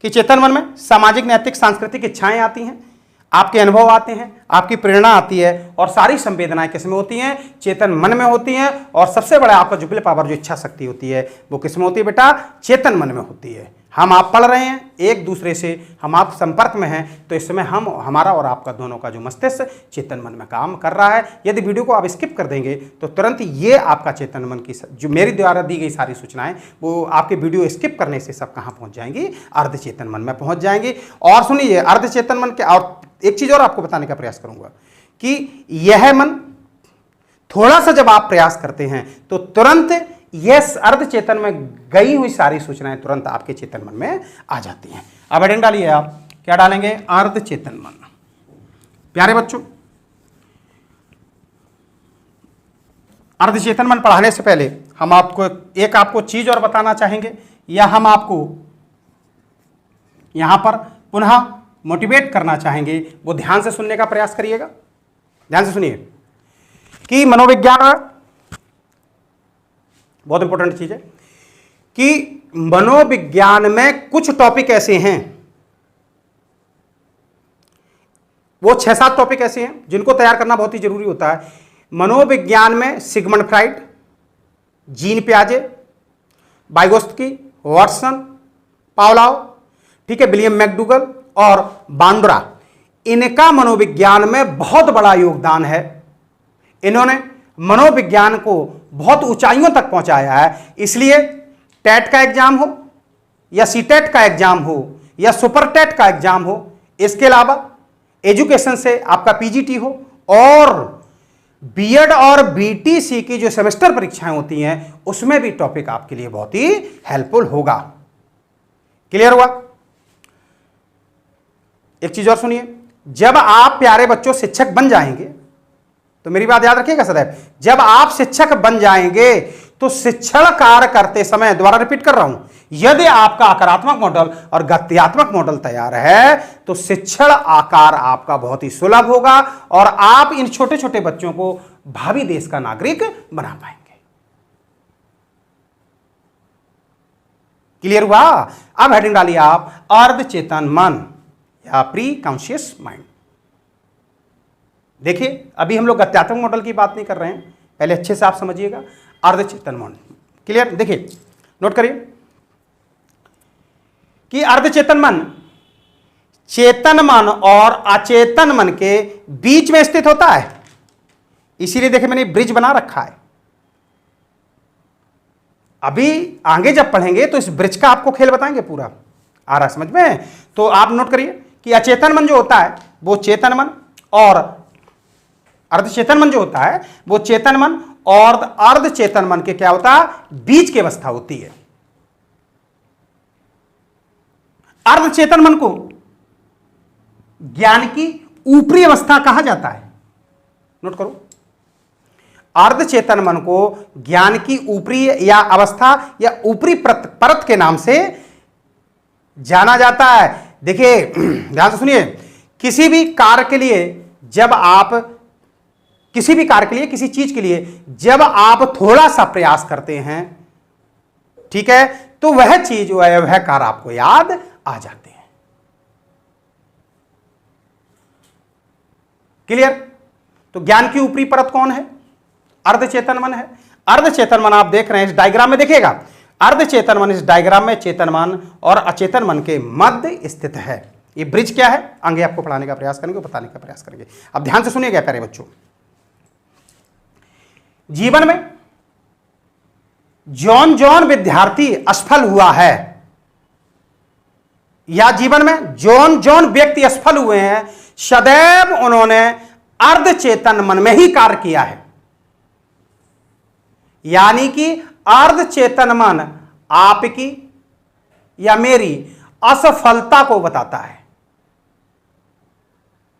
Speaker 1: कि चेतन मन में सामाजिक, नैतिक, सांस्कृतिक इच्छाएं आती हैं, आपके अनुभव आते हैं, आपकी प्रेरणा आती है, और सारी संवेदनाएं किसमें होती हैं? चेतन मन में होती हैं। और सबसे बड़ा आपका जो विल पावर, जो इच्छा शक्ति होती है, वो किसमें होती है बेटा? चेतन मन में होती है। हम आप पढ़ रहे हैं, एक दूसरे से हम आप संपर्क में हैं, तो इस समय हमारा और आपका दोनों का जो मस्तिष्क चेतन मन में काम कर रहा है। यदि वीडियो को आप स्किप कर देंगे तो तुरंत ये आपका चेतन मन की जो मेरी द्वारा दी गई सारी सूचनाएं, वो आपके वीडियो स्किप करने से सब कहाँ पहुंच जाएंगी? अर्ध चेतन मन में पहुंच जाएंगी। और सुनिए, अर्ध चेतन मन के, और एक चीज और आपको बताने का प्रयास करूंगा कि यह मन थोड़ा सा जब आप प्रयास करते हैं तो तुरंत यह अर्ध चेतन में गई हुई सारी सूचनाएं तुरंत आपके चेतन मन में आ जाती हैं। अब हेडिंग डालिए, आप क्या डालेंगे? अर्ध चेतन मन। प्यारे बच्चों, अर्ध चेतन मन पढ़ाने से पहले हम आपको चीज और बताना चाहेंगे, या हम आपको यहां पर पुनः मोटिवेट करना चाहेंगे। वो ध्यान से सुनने का प्रयास करिएगा। ध्यान से सुनिए कि मनोविज्ञान बहुत इंपॉर्टेंट चीज है कि मनोविज्ञान में कुछ टॉपिक ऐसे हैं, वो 6-7 टॉपिक ऐसे हैं जिनको तैयार करना बहुत ही जरूरी होता है। मनोविज्ञान में सिगमंड फ्राइड, जीन पियाजे, वाइगोत्स्की, वाटसन, पावलोव, ठीक है, विलियम मैकडूगल और बांद्रा, इनका मनोविज्ञान में बहुत बड़ा योगदान है। इन्होंने मनोविज्ञान को बहुत ऊंचाइयों तक पहुंचाया है। इसलिए टेट का एग्जाम हो, या सीटेट का एग्जाम हो, या सुपर टेट का एग्जाम हो, इसके अलावा एजुकेशन से आपका पीजीटी हो, और बीएड और बीटीसी की जो सेमेस्टर परीक्षाएं होती हैं, उसमें भी टॉपिक आपके लिए बहुत ही हेल्पफुल होगा। क्लियर हुआ? एक चीज और सुनिए, जब आप प्यारे बच्चों शिक्षक बन जाएंगे, तो मेरी बात याद रखिएगा सदैव, जब आप शिक्षक बन जाएंगे तो शिक्षण कार्य करते समय, दोबारा रिपीट कर रहा हूं, यदि आपका आकारात्मक मॉडल और गत्यात्मक मॉडल तैयार है तो शिक्षण आकार आपका बहुत ही सुलभ होगा, और आप इन छोटे छोटे बच्चों को भावी देश का नागरिक बना पाएंगे। क्लियर हुआ? अब हेडिंग डालिए आप, अर्ध चेतन मन या प्री कॉन्शियस माइंड। देखिए, अभी हम लोग गत्यात्मक मॉडल की बात नहीं कर रहे हैं, पहले अच्छे से आप समझिएगा अर्ध चेतन मन। क्लियर? देखिए, नोट करिए कि अर्ध चेतन मन चेतन मन और अचेतन मन के बीच में स्थित होता है। इसीलिए देखिए, मैंने ब्रिज बना रखा है। अभी आगे जब पढ़ेंगे तो इस ब्रिज का आपको खेल बताएंगे, पूरा आ रहा समझ में? तो आप नोट करिए कि अचेतन मन जो होता है वो चेतन मन, और अर्धचेतन मन जो होता है वो चेतन मन और अर्धचेतन मन के क्या होता है? बीच की अवस्था होती है। अर्धचेतन मन को ज्ञान की ऊपरी अवस्था कहा जाता है। नोट करो, अर्धचेतन मन को ज्ञान की ऊपरी या अवस्था या ऊपरी परत के नाम से जाना जाता है। देखिए, ध्यान से सुनिए, किसी भी कार्य के लिए जब आप किसी चीज के लिए जब आप थोड़ा सा प्रयास करते हैं, ठीक है, तो वह चीज वह कार्य आपको याद आ जाते हैं। क्लियर? तो ज्ञान की ऊपरी परत कौन है? अर्धचेतन मन है। अर्धचेतन मन आप देख रहे हैं इस डायग्राम में, देखिएगा, अर्धचेतन मन इस डायग्राम में चेतन मन और अचेतन मन के मध्य स्थित है। ये ब्रिज क्या है, आगे आपको पढ़ाने का प्रयास करेंगे, बताने का प्रयास करेंगे। अब ध्यान से सुनिएगा प्यारे बच्चों, जीवन में जौन जौन विद्यार्थी असफल हुआ है, या जीवन में जौन जौन व्यक्ति असफल हुए हैं, सदैव उन्होंने अर्ध चेतन मन में ही कार्य किया है। यानी कि अर्ध चेतन मन आपकी या मेरी असफलता को बताता है।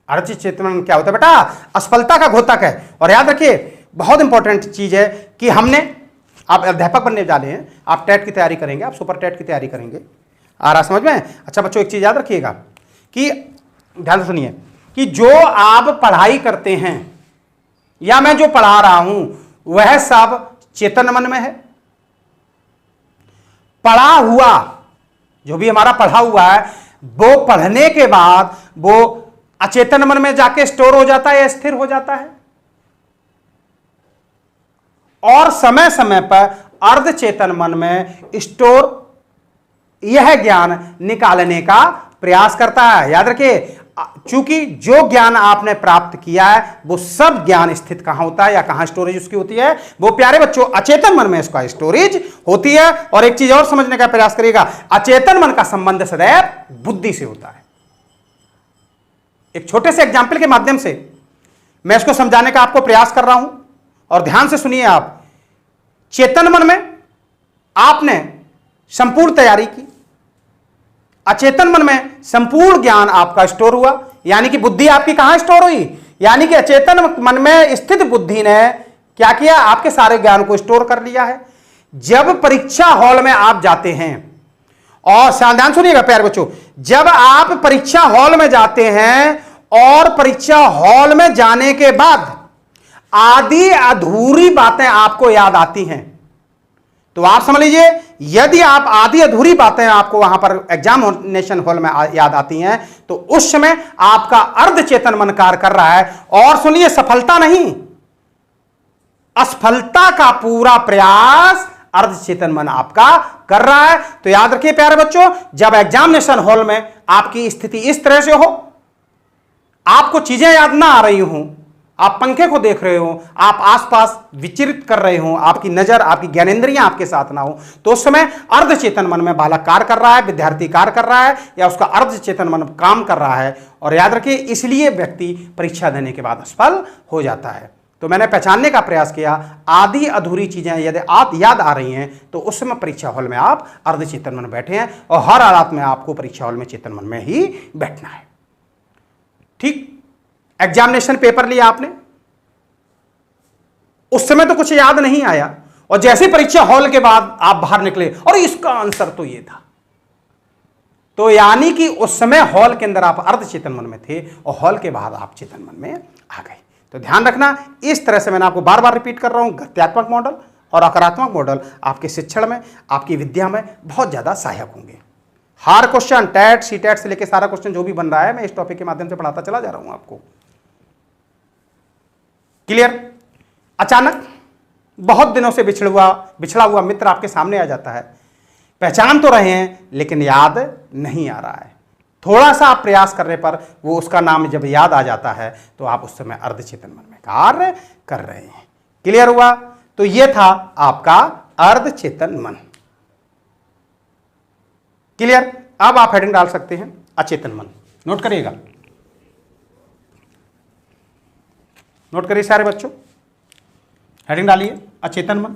Speaker 1: अर्ध चेतन मन क्या होता है बेटा? असफलता का घोतक है। और याद रखिए, बहुत इंपॉर्टेंट चीज है कि हमने, आप अध्यापक बनने जा रहे हैं, आप टेट की तैयारी करेंगे, आप सुपर टेट की तैयारी करेंगे, आ रहा समझ में? अच्छा बच्चों, एक चीज याद रखिएगा कि ध्यान से सुनिए कि जो आप पढ़ाई करते हैं या मैं जो पढ़ा रहा हूं वह सब चेतन मन में है। पढ़ा हुआ जो भी हमारा पढ़ा हुआ है वो पढ़ने के बाद वो अचेतन मन में जाके स्टोर हो जाता है या स्थिर हो जाता है, और समय समय पर अर्ध चेतन मन में स्टोर यह ज्ञान निकालने का प्रयास करता है। याद रखिए, चूंकि जो ज्ञान आपने प्राप्त किया है वो सब ज्ञान स्थित कहां होता है या कहां स्टोरेज उसकी होती है? वो प्यारे बच्चों अचेतन मन में इसका स्टोरेज होती है। और एक चीज और समझने का प्रयास करिएगा, अचेतन मन का संबंध सदैव बुद्धि से होता है। एक छोटे से एग्जाम्पल के माध्यम से मैं इसको समझाने का आपको प्रयास कर रहा हूं, और ध्यान से सुनिए आप। चेतन मन में आपने संपूर्ण तैयारी की, अचेतन मन में संपूर्ण ज्ञान आपका स्टोर हुआ, यानी कि बुद्धि आपकी कहां स्टोर हुई? यानी कि अचेतन मन में स्थित बुद्धि ने क्या किया? आपके सारे ज्ञान को स्टोर कर लिया है। जब परीक्षा हॉल में आप जाते हैं, और ध्यान सुनिएगा प्यारे बच्चों, जब आप परीक्षा हॉल में जाते हैं और परीक्षा हॉल में जाने के बाद आधी अधूरी बातें आपको याद आती हैं, तो आप समझ लीजिए, यदि आप आधी अधूरी बातें आपको वहां पर एग्जामिनेशन हॉल में याद आती हैं, तो उस समय आपका अर्ध चेतन मन कार्य कर रहा है। और सुनिए, सफलता नहीं, असफलता का पूरा प्रयास अर्ध चेतन मन आपका कर रहा है। तो याद रखिए प्यारे बच्चों, जब एग्जामिनेशन हॉल में आपकी स्थिति इस तरह से हो, आपको चीजें याद ना आ रही हूं, आप पंखे को देख रहे हो, आप आसपास विचरित कर रहे हो, आपकी नजर, आपकी ज्ञानेंद्रियां आपके साथ ना हो, तो उस समय अर्ध चेतन मन में बालक कार्य कर रहा है, विद्यार्थी कार्य कर रहा है, या उसका अर्ध चेतन मन काम कर रहा है। और याद रखिए, इसलिए व्यक्ति परीक्षा देने के बाद असफल हो जाता है। तो मैंने पहचानने का प्रयास किया, आधी अधूरी चीजें यदि आप याद आ रही हैं तो उस समय परीक्षा हॉल में आप अर्ध चेतन मन बैठे हैं, और हर हालात में आपको परीक्षा हॉल में चेतन मन में ही बैठना है। ठीक, एग्जामिनेशन पेपर लिया आपने, उस समय तो कुछ याद नहीं आया, और जैसे परीक्षा हॉल के बाद आप बाहर निकले और इसका आंसर तो ये था, तो यानी कि उस समय हॉल के अंदर आप अर्ध चेतन मन में थे और हॉल के बाद आप चेतन मन में आ गए। तो ध्यान रखना, इस तरह से मैंने आपको बार बार रिपीट कर रहा हूं, गत्यात्मक मॉडल और आकारात्मक मॉडल आपके शिक्षण में, आपकी विद्या में बहुत ज्यादा सहायक होंगे। हर क्वेश्चन, टेट, सीटेट से लेकर सारा क्वेश्चन जो भी बन रहा है, मैं इस टॉपिक के माध्यम से पढ़ाता चला जा रहा हूं आपको। क्लियर? अचानक बहुत दिनों से बिछड़ा हुआ मित्र आपके सामने आ जाता है, पहचान तो रहे हैं लेकिन याद नहीं आ रहा है। थोड़ा सा आप प्रयास करने पर वो उसका नाम जब याद आ जाता है तो आप उस समय अर्ध चेतन मन में कार्य कर रहे हैं। क्लियर हुआ? तो ये था आपका अर्ध चेतन मन। क्लियर? अब आप हेडिंग डाल सकते हैं अचेतन मन। नोट करिएगा, नोट करिए सारे बच्चों, हेडिंग डालिए अचेतन मन।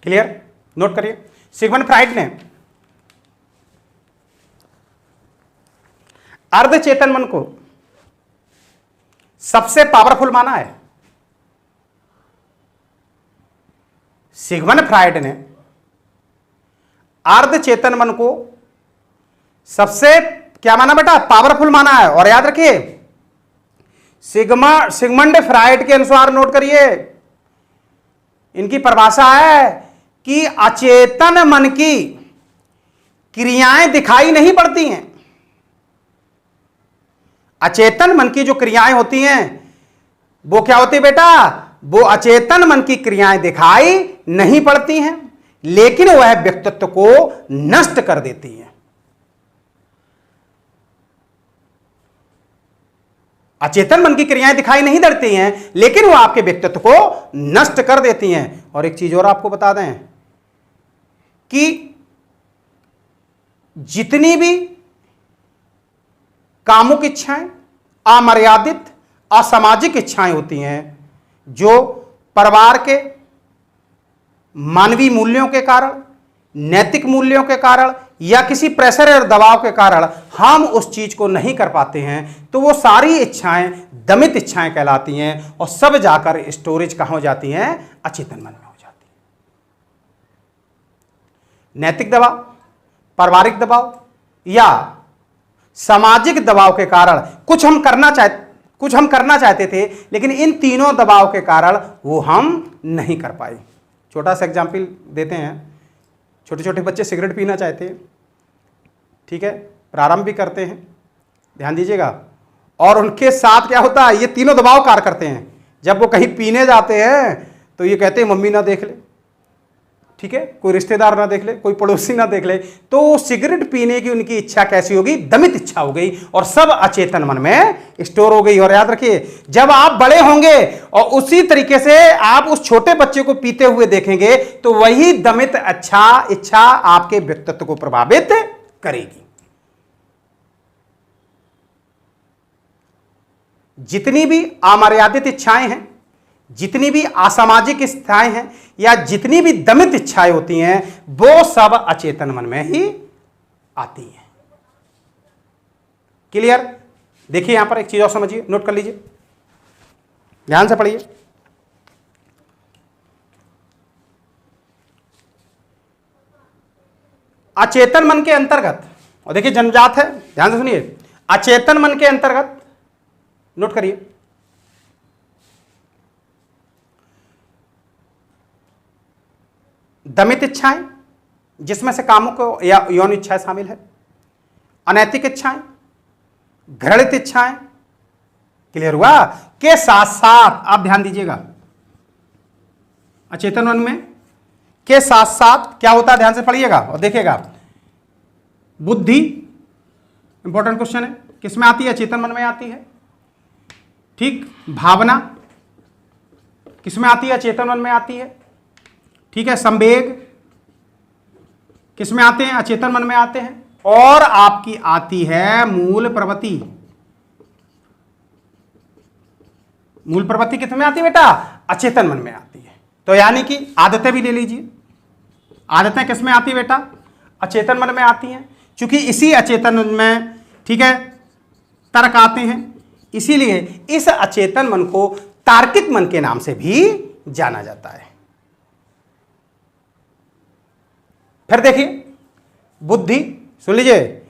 Speaker 1: क्लियर? नोट करिए, सिगमंड फ्राइड ने अर्ध चेतन मन को सबसे पावरफुल माना है। सिगमंड फ्राइड ने अर्ध चेतन मन को सबसे क्या माना बेटा? पावरफुल माना है। और याद रखिए, सिगमंड फ्राइड के अनुसार, नोट करिए, इनकी परिभाषा है कि अचेतन मन की क्रियाएं दिखाई नहीं पड़ती हैं। अचेतन मन की जो क्रियाएं होती हैं वो क्या होती है बेटा? वो अचेतन मन की क्रियाएं दिखाई नहीं पड़ती हैं, लेकिन वह व्यक्तित्व को नष्ट कर देती हैं। अचेतन मन की क्रियाएं दिखाई नहीं देती हैं, लेकिन वो आपके व्यक्तित्व को नष्ट कर देती हैं। और एक चीज और आपको बता दें कि जितनी भी कामुक इच्छाएं, अमर्यादित असामाजिक इच्छाएं होती हैं, जो परिवार के मानवीय मूल्यों के कारण, नैतिक मूल्यों के कारण या किसी प्रेशर और दबाव के कारण हम उस चीज को नहीं कर पाते हैं, तो वो सारी इच्छाएं दमित इच्छाएं कहलाती हैं और सब जाकर स्टोरेज कहां हो जाती हैं? अचेतन मन में हो जाती हैं। नैतिक दबाव, पारिवारिक दबाव या सामाजिक दबाव के कारण कुछ हम करना चाहते थे, लेकिन इन तीनों दबाव के कारण वो हम नहीं कर पाए। छोटा सा एग्जाम्पल देते हैं। छोटे छोटे बच्चे सिगरेट पीना चाहते हैं, ठीक है, प्रारंभ भी करते हैं, ध्यान दीजिएगा, और उनके साथ क्या होता है? ये तीनों दबाव कार्य करते हैं। जब वो कहीं पीने जाते हैं तो ये कहते हैं मम्मी ना देख ले, ठीक है, कोई रिश्तेदार ना देख ले, कोई पड़ोसी ना देख ले, तो सिगरेट पीने की उनकी इच्छा कैसी होगी? दमित इच्छा हो गई और सब अचेतन मन में स्टोर हो गई। और याद रखिए, जब आप बड़े होंगे और उसी तरीके से आप उस छोटे बच्चे को पीते हुए देखेंगे, तो वही दमित इच्छा आपके व्यक्तित्व को प्रभावित करेगी। जितनी भी अमर्यादित इच्छाएं हैं, जितनी भी असामाजिक इच्छाएं हैं या जितनी भी दमित इच्छाएं होती हैं, वो सब अचेतन मन में ही आती हैं। क्लियर? देखिए यहां पर एक चीज और समझिए, नोट कर लीजिए, ध्यान से पढ़िए। अचेतन मन के अंतर्गत, और देखिए जन्मजात है, ध्यान से सुनिए, अचेतन मन के अंतर्गत नोट करिए, दमित इच्छाएं, जिसमें से कामुक या यौन इच्छाएं शामिल है, अनैतिक इच्छाएं, घृणित इच्छाएं, क्लियर हुआ, के साथ साथ आप ध्यान दीजिएगा, अचेतन मन में के साथ साथ क्या होता है? ध्यान से पढ़िएगा और देखिएगा। बुद्धि, इंपॉर्टेंट क्वेश्चन है, किसमें आती है? अचेतन मन में आती है, ठीक। भावना किसमें आती है? अचेतन मन में आती है, ठीक है। संवेग किसमें आते हैं? अचेतन मन में आते हैं। और आपकी आती है मूल प्रवृत्ति। मूल प्रवृत्ति किसमें आती है बेटा? अचेतन मन में आती है। तो यानी कि आदतें भी ले लीजिए, आदतें किसमें आती है बेटा? अचेतन मन में आती हैं, क्योंकि इसी अचेतन मन में, ठीक है, तर्क आते हैं, इसीलिए इस अचेतन मन को तार्किक मन के नाम से भी जाना जाता है। फिर देखिए बुद्धि, सुन लीजिए,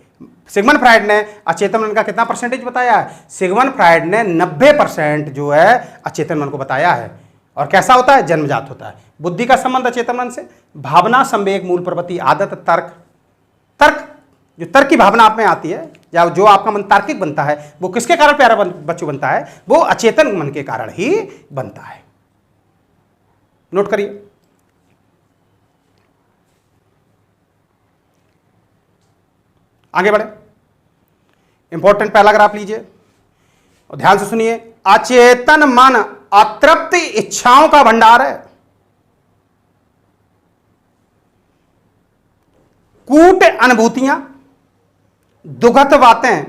Speaker 1: सिगमंड फ्राइड ने अचेतन मन का कितना परसेंटेज बताया है? सिगमंड फ्राइड ने 90% जो है अचेतन मन को बताया है। और कैसा होता है? जन्मजात होता है। बुद्धि का संबंध अचेतन मन से, भावना, संवेग, मूल प्रवृत्ति, आदत, तर्क, जो तर्क की भावना आप में आती है या जो आपका मन तार्किक बनता है, वो किसके कारण प्यारा बच्चों बनता है? वो अचेतन मन के कारण ही बनता है। नोट करिए। आगे बढ़े, इंपॉर्टेंट पैराग्राफ लीजिए और ध्यान से सुनिए। अचेतन मन अतृप्त इच्छाओं का भंडार है, कूट अनुभूतियां, दुखद बातें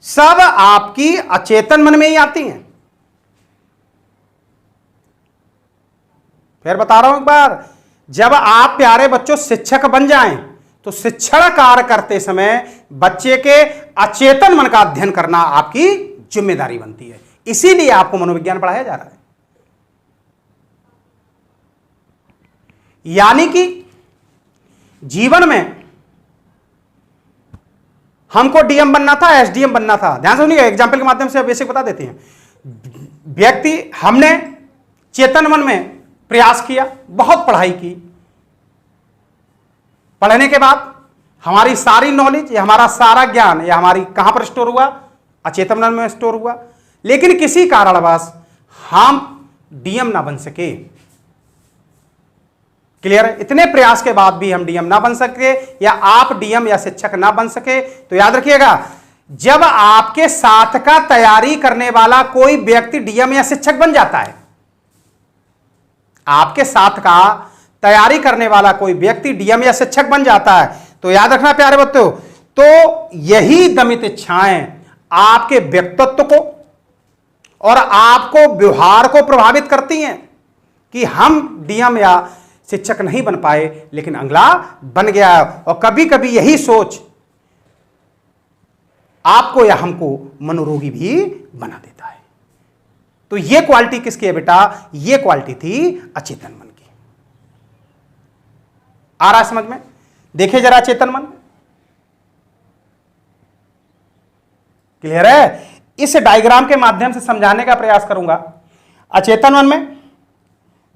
Speaker 1: सब आपकी अचेतन मन में ही आती हैं। फिर बता रहा हूं एक बार, जब आप प्यारे बच्चों शिक्षक बन जाएं तो शिक्षण कार्य करते समय बच्चे के अचेतन मन का अध्ययन करना आपकी जिम्मेदारी बनती है। इसीलिए आपको मनोविज्ञान पढ़ाया जा रहा है। यानी कि जीवन में हमको डीएम बनना था, एसडीएम बनना था। ध्यान से सुनिएगा, एग्जाम्पल के माध्यम से बेसिक बता देते हैं। हमने चेतन मन में प्रयास किया, बहुत पढ़ाई की, पढ़ने के बाद हमारी सारी नॉलेज या हमारा सारा ज्ञान या हमारी कहां पर स्टोर हुआ? अचेतन मन में स्टोर हुआ। लेकिन किसी कारणवश हम डीएम ना बन सके। क्लियर है? इतने प्रयास के बाद भी हम डीएम ना बन सके या आप डीएम या शिक्षक ना बन सके, तो याद रखिएगा, जब आपके साथ का तैयारी करने वाला कोई व्यक्ति डीएम या शिक्षक बन जाता है, आपके साथ का तैयारी करने वाला कोई व्यक्ति डीएम या शिक्षक बन जाता है, तो याद रखना प्यारे बच्चों, तो यही दमित इच्छाएं आपके व्यक्तित्व को और आपको व्यवहार को प्रभावित करती हैं कि हम डीएम या शिक्षक नहीं बन पाए लेकिन अगला बन गया। और कभी कभी यही सोच आपको या हमको मनोरोगी भी बना देता है। तो यह क्वालिटी किसकी है बेटा? यह क्वालिटी थी अचेतन मन की। आ रहा समझ में? देखिए जरा अचेतन मन, क्लियर है? इस डायग्राम के माध्यम से समझाने का प्रयास करूंगा। अचेतन मन में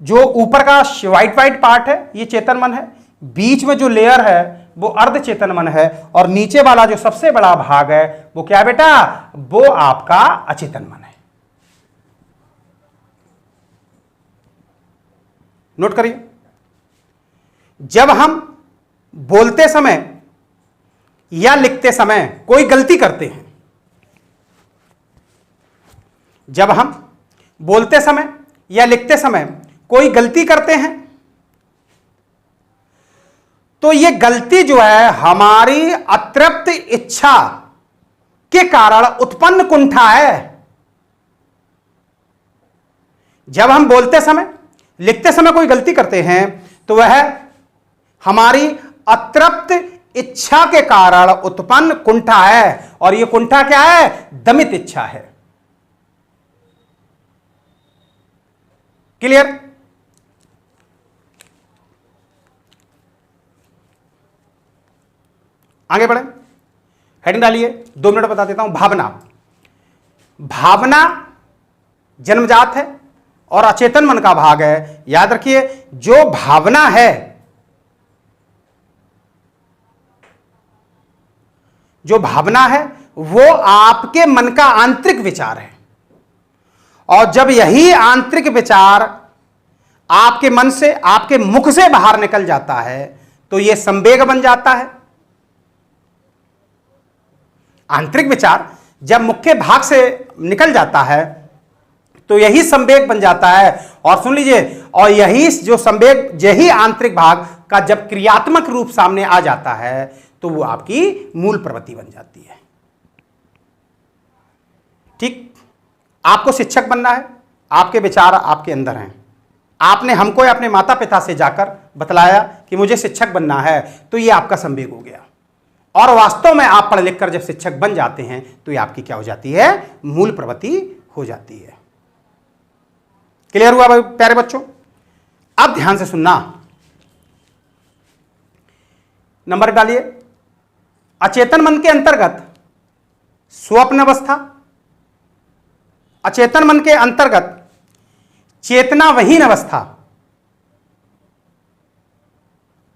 Speaker 1: जो ऊपर का व्हाइट पार्ट है ये चेतन मन है, बीच में जो लेयर है वो अर्ध चेतन मन है, और नीचे वाला जो सबसे बड़ा भाग है वो क्या बेटा? वो आपका अचेतन मन है। नोट करिए, जब हम बोलते समय या लिखते समय कोई गलती करते हैं, जब हम बोलते समय या लिखते समय कोई गलती करते हैं, तो यह गलती जो है हमारी अतृप्त इच्छा के कारण उत्पन्न कुंठा है। जब हम बोलते समय लिखते समय कोई गलती करते हैं तो वह हमारी अतृप्त इच्छा के कारण उत्पन्न कुंठा है, और यह कुंठा क्या है? दमित इच्छा है। क्लियर? आगे बढ़े, हेडिंग डालिए, 2 मिनट बता देता हूं। भावना, भावना जन्मजात है और अचेतन मन का भाग है। याद रखिए, जो भावना है, जो भावना है वो आपके मन का आंतरिक विचार है, और जब यही आंतरिक विचार आपके मन से, आपके मुख से बाहर निकल जाता है तो यह संवेग बन जाता है। आंतरिक विचार जब मुख्य भाग से निकल जाता है तो यही संवेग बन जाता है। और सुन लीजिए, और यही जो संवेग, यही आंतरिक भाग का जब क्रियात्मक रूप सामने आ जाता है तो वो आपकी मूल प्रवृत्ति बन जाती है। ठीक, आपको शिक्षक बनना है, आपके विचार आपके अंदर हैं, आपने हमको या अपने माता पिता से जाकर बतलाया कि मुझे शिक्षक बनना है, तो ये आपका संवेग हो गया। और वास्तव में आप पढ़ लिख कर जब शिक्षक बन जाते हैं तो ये आपकी क्या हो जाती है? मूल प्रवृत्ति हो जाती है। क्लियर हुआ भाई प्यारे बच्चों? अब ध्यान से सुनना, नंबर डालिए। अचेतन मन के अंतर्गत स्वप्न अवस्था, अचेतन मन के अंतर्गत चेतनाविहीन अवस्था,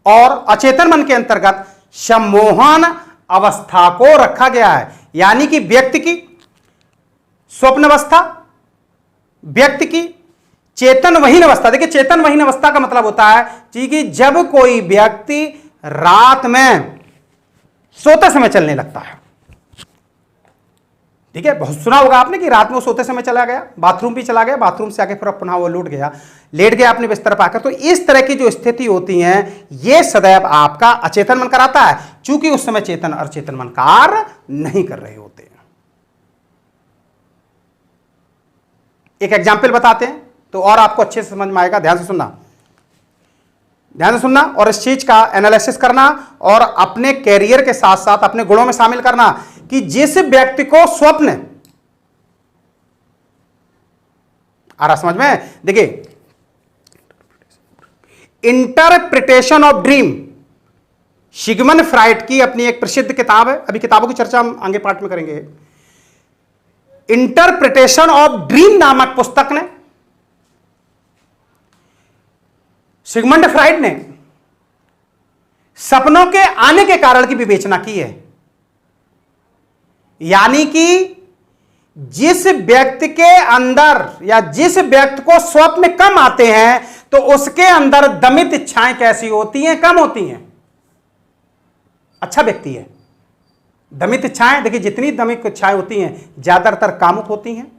Speaker 1: और अचेतन मन के अंतर्गत सम्मोहन अवस्था को रखा गया है। यानी कि व्यक्ति की स्वप्न अवस्था, व्यक्ति की चेतनविहीन अवस्था। देखिए, चेतनविहीन अवस्था का मतलब होता है कि जब कोई व्यक्ति रात में सोते समय चलने लगता है। ठीक है, बहुत सुना होगा आपने कि रात में वो सोते समय चला गया, बाथरूम भी चला गया, बाथरूम से आके फिर पुनः वो लेट गया अपने बिस्तर पर आकर। तो इस तरह की जो स्थिति होती है ये सदैव आपका अचेतन मन कराता है, चूंकि उस समय चेतन और चेतन मन कार्य नहीं कर रहे होते हैं। एक एग्जाम्पल बताते हैं तो और आपको अच्छे से समझ में आएगा। ध्यान से सुनना, ध्यान से सुनना, और इस चीज का एनालिसिस करना और अपने कैरियर के साथ साथ अपने गुणों में शामिल करना कि जिस व्यक्ति को स्वप्न, आ रहा समझ में? देखिए, interpretation of dream, Sigmund Freud की अपनी एक प्रसिद्ध किताब है। अभी किताबों की चर्चा हम आगे पार्ट में करेंगे। इंटरप्रिटेशन ऑफ ड्रीम नामक पुस्तक ने सिगमंड फ्राइड ने सपनों के आने के कारण की विवेचना की है। यानी कि जिस व्यक्ति के अंदर या जिस व्यक्ति को स्वप्न कम आते हैं तो उसके अंदर दमित इच्छाएं कैसी होती हैं? कम होती हैं। अच्छा व्यक्ति है, दमित इच्छाएं, देखिए जितनी दमित इच्छाएं होती हैं ज्यादातर कामुक होती हैं,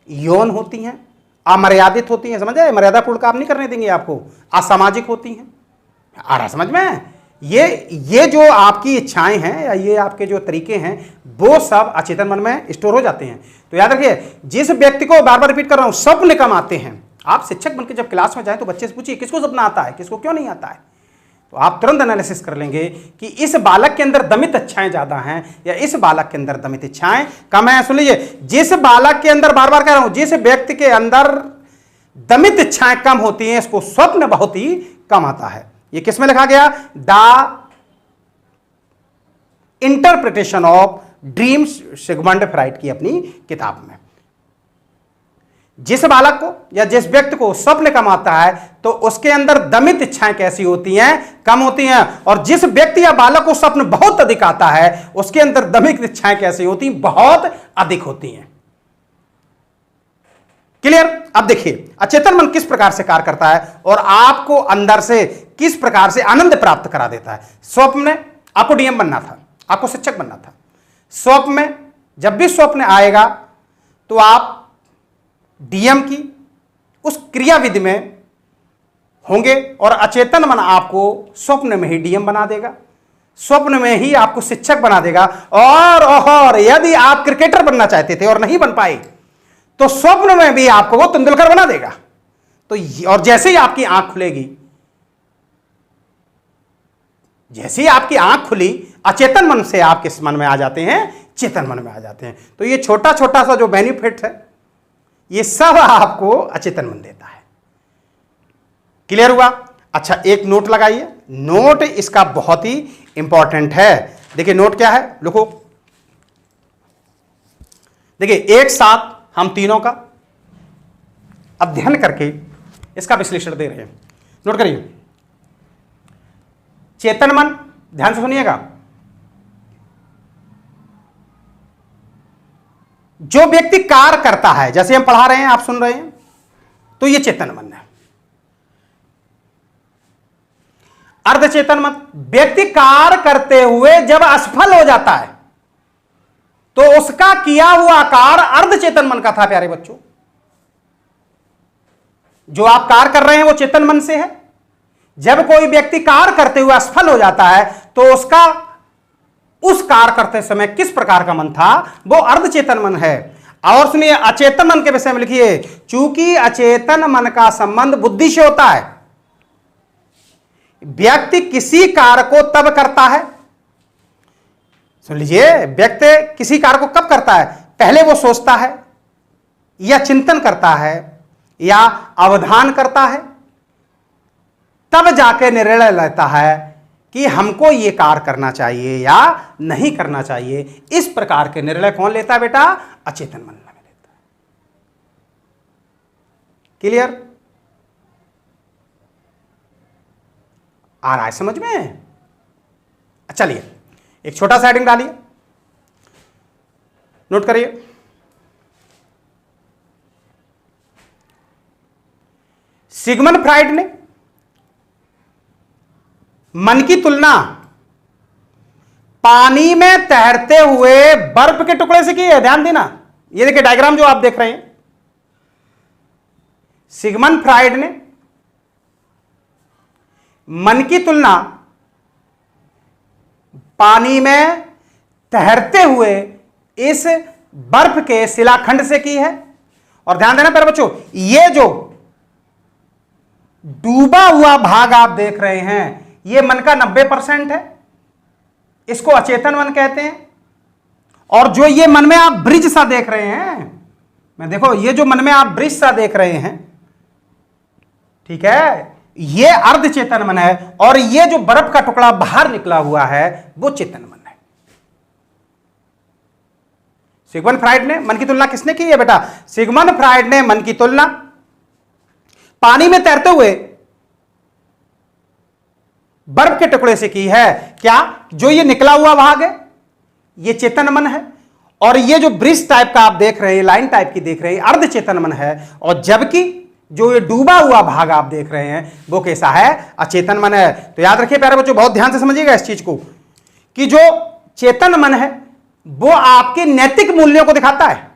Speaker 1: यौन होती हैं, अमर्यादित होती हैं। समझ आए? मर्यादा पूर्ण काम नहीं करने देंगे आपको। असामाजिक होती हैं। आ रहा समझ में? ये जो आपकी इच्छाएं हैं या ये आपके जो तरीके हैं वो सब अचेतन मन में स्टोर हो जाते हैं। तो याद रखिए, जिस व्यक्ति को बार बार रिपीट कर रहा हूं, स्वप्न कम आते हैं। आप शिक्षक बनकर जब क्लास में जाएं तो बच्चे से पूछिए किसको सपना आता है, किसको क्यों नहीं आता है, तो आप तुरंत एनालिसिस कर लेंगे कि इस बालक के अंदर दमित इच्छाएं ज्यादा हैं या इस बालक के अंदर दमित इच्छाएं कम है। सुन लीजिए, जिस बालक के अंदर, बार बार कह रहा हूं, जिस व्यक्ति के अंदर दमित इच्छाएं कम होती हैं, इसको स्वप्न बहुत ही कम आता है। ये किस में लिखा गया? The interpretation of dreams, Sigmund Freud की अपनी किताब में। जिस बालक को या जिस व्यक्ति को स्वप्न कम आता है तो उसके अंदर दमित इच्छाएं कैसी होती हैं? कम होती हैं। और जिस व्यक्ति या बालक को स्वप्न बहुत अधिक आता है उसके अंदर दमित इच्छाएं कैसी होती हैं? बहुत अधिक होती हैं। क्लियर? अब देखिए अचेतन मन किस प्रकार से कार्य करता है और आपको अंदर से किस प्रकार से आनंद प्राप्त करा देता है। स्वप्न में आपको डीएम बनना था, आपको शिक्षक बनना था। स्वप्न में जब भी स्वप्न आएगा तो आप डीएम की उस क्रियाविधि में होंगे और अचेतन मन आपको स्वप्न में ही डीएम बना देगा, स्वप्न में ही आपको शिक्षक बना देगा। और यदि आप क्रिकेटर बनना चाहते थे और नहीं बन पाए तो स्वप्न में भी आपको वो तेंदुलकर बना देगा। तो और जैसे ही आपकी आंख खुलेगी, जैसे ही आपकी आंख खुली, अचेतन मन से आप किस मन में आ जाते हैं? चेतन मन में आ जाते हैं। तो ये छोटा छोटा सा जो बेनिफिट है ये सब आपको अचेतन मन देता है। क्लियर हुआ? अच्छा, एक नोट लगाइए। नोट इसका बहुत ही इंपॉर्टेंट है। देखिए नोट क्या है, लिखो। देखिए एक साथ हम तीनों का अध्ययन करके इसका विश्लेषण दे रहे हैं। नोट करिए, चेतन मन, ध्यान से सुनिएगा, जो व्यक्ति कार्य करता है, जैसे हम पढ़ा रहे हैं आप सुन रहे हैं, तो ये चेतन मन है। अर्धचेतन मन, व्यक्ति कार्य करते हुए जब असफल हो जाता है तो उसका किया हुआ कार्य अर्धचेतन मन का था। प्यारे बच्चों, जो आप कार्य कर रहे हैं वो चेतन मन से है। जब कोई व्यक्ति कार्य करते हुए असफल हो जाता है तो उसका उस कार्य करते समय किस प्रकार का मन था? वो अर्धचेतन मन है। और सुनिए, अचेतन मन के विषय में लिखिए, चूंकि अचेतन मन का संबंध बुद्धि से होता है, व्यक्ति किसी कार्य को तब करता है, सुन लीजिए, व्यक्ति किसी कार्य को कब करता है? पहले वो सोचता है या चिंतन करता है या अवधान करता है, तब जाके निर्णय लेता है कि हमको ये कार्य करना चाहिए या नहीं करना चाहिए। इस प्रकार के निर्णय कौन लेता है बेटा? अचेतन मन में लेता है। क्लियर? आ रहा है समझ में? चलिए एक छोटा सा हेडिंग डालिए, नोट करिए। सिगमंड फ्राइड ने मन की तुलना पानी में तैरते हुए बर्फ के टुकड़े से की है। ध्यान देना, ये देखिए डायग्राम जो आप देख रहे हैं, सिगमंड फ्राइड ने मन की तुलना पानी में तैरते हुए इस बर्फ के शिलाखंड से की है। और ध्यान देना प्यारे बच्चों, ये जो डूबा हुआ भाग आप देख रहे हैं ये मन का 90% है, इसको अचेतन मन कहते हैं। और जो ये मन में आप ब्रिज सा देख रहे हैं, मैं देखो ये जो मन में आप ब्रिज सा देख रहे हैं, ठीक है, ये अर्धचेतन मन है। और ये जो बर्फ का टुकड़ा बाहर निकला हुआ है वो चेतन मन है। सिगमंड फ्राइड ने मन की तुलना किसने की है बेटा? सिगमंड फ्राइड ने मन की तुलना पानी में तैरते हुए बर्फ के टुकड़े से की है। क्या? जो ये निकला हुआ भाग है ये चेतन मन है, और ये जो ब्रिज टाइप का आप देख रहे हैं, लाइन टाइप की देख रहे हैं, अर्धचेतन मन है। और जबकि जो ये डूबा हुआ भाग आप देख रहे हैं वो कैसा है? अचेतन मन है। तो याद रखिए प्यारे बच्चों, बहुत ध्यान से समझिएगा इस चीज को, कि जो चेतन मन है वो आपके नैतिक मूल्यों को दिखाता है।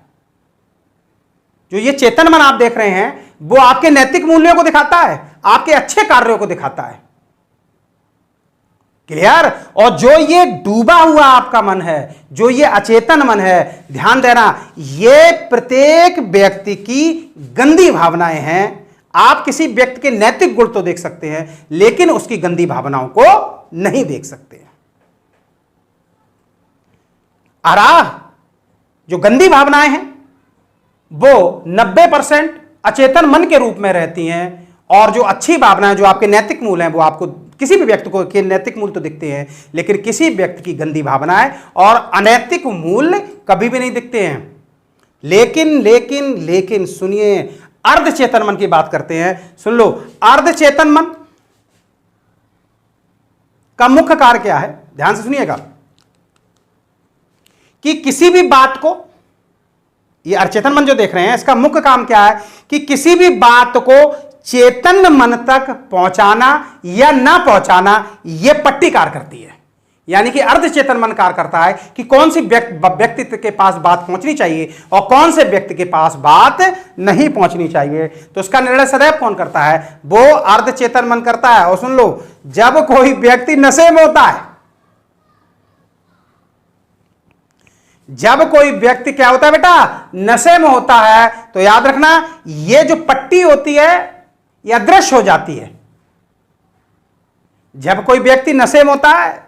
Speaker 1: जो ये चेतन मन आप देख रहे हैं वो आपके नैतिक मूल्यों को दिखाता है, आपके अच्छे कार्यों को दिखाता है। क्लियर। और जो ये डूबा हुआ आपका मन है, जो ये अचेतन मन है, ध्यान देना, ये प्रत्येक व्यक्ति की गंदी भावनाएं हैं। आप किसी व्यक्ति के नैतिक गुण तो देख सकते हैं, लेकिन उसकी गंदी भावनाओं को नहीं देख सकते। आराह जो गंदी भावनाएं हैं वो 90% अचेतन मन के रूप में रहती हैं, और जो अच्छी भावनाएं, जो आपके नैतिक मूल हैं, वो आपको किसी भी व्यक्ति को के नैतिक मूल तो दिखते हैं, लेकिन किसी व्यक्ति की गंदी भावनाएं और अनैतिक मूल्य कभी भी नहीं दिखते हैं। लेकिन लेकिन लेकिन सुनिए, अर्धचेतन मन की बात करते हैं। सुन लो, अर्धचेतन मन का मुख्य कार्य क्या है, ध्यान से सुनिएगा, कि किसी भी बात को, ये अर्धचेतन मन जो देख रहे हैं, इसका मुख्य काम क्या है कि किसी भी बात को चेतन मन तक पहुंचाना या ना पहुंचाना, यह पट्टी कार्य करती है। यानी कि अर्धचेतन मन कार्य करता है कि कौन सी व्यक्ति के पास बात पहुंचनी चाहिए और कौन से व्यक्ति के पास बात नहीं पहुंचनी चाहिए। तो उसका निर्णय सदैव कौन करता है, वो अर्धचेतन मन करता है। और सुन लो, जब कोई व्यक्ति नशे में होता है, जब कोई व्यक्ति क्या होता है बेटा, नशे में होता है, तो याद रखना ये जो पट्टी होती है ये अदृश्य हो जाती है। जब कोई व्यक्ति नशे में होता है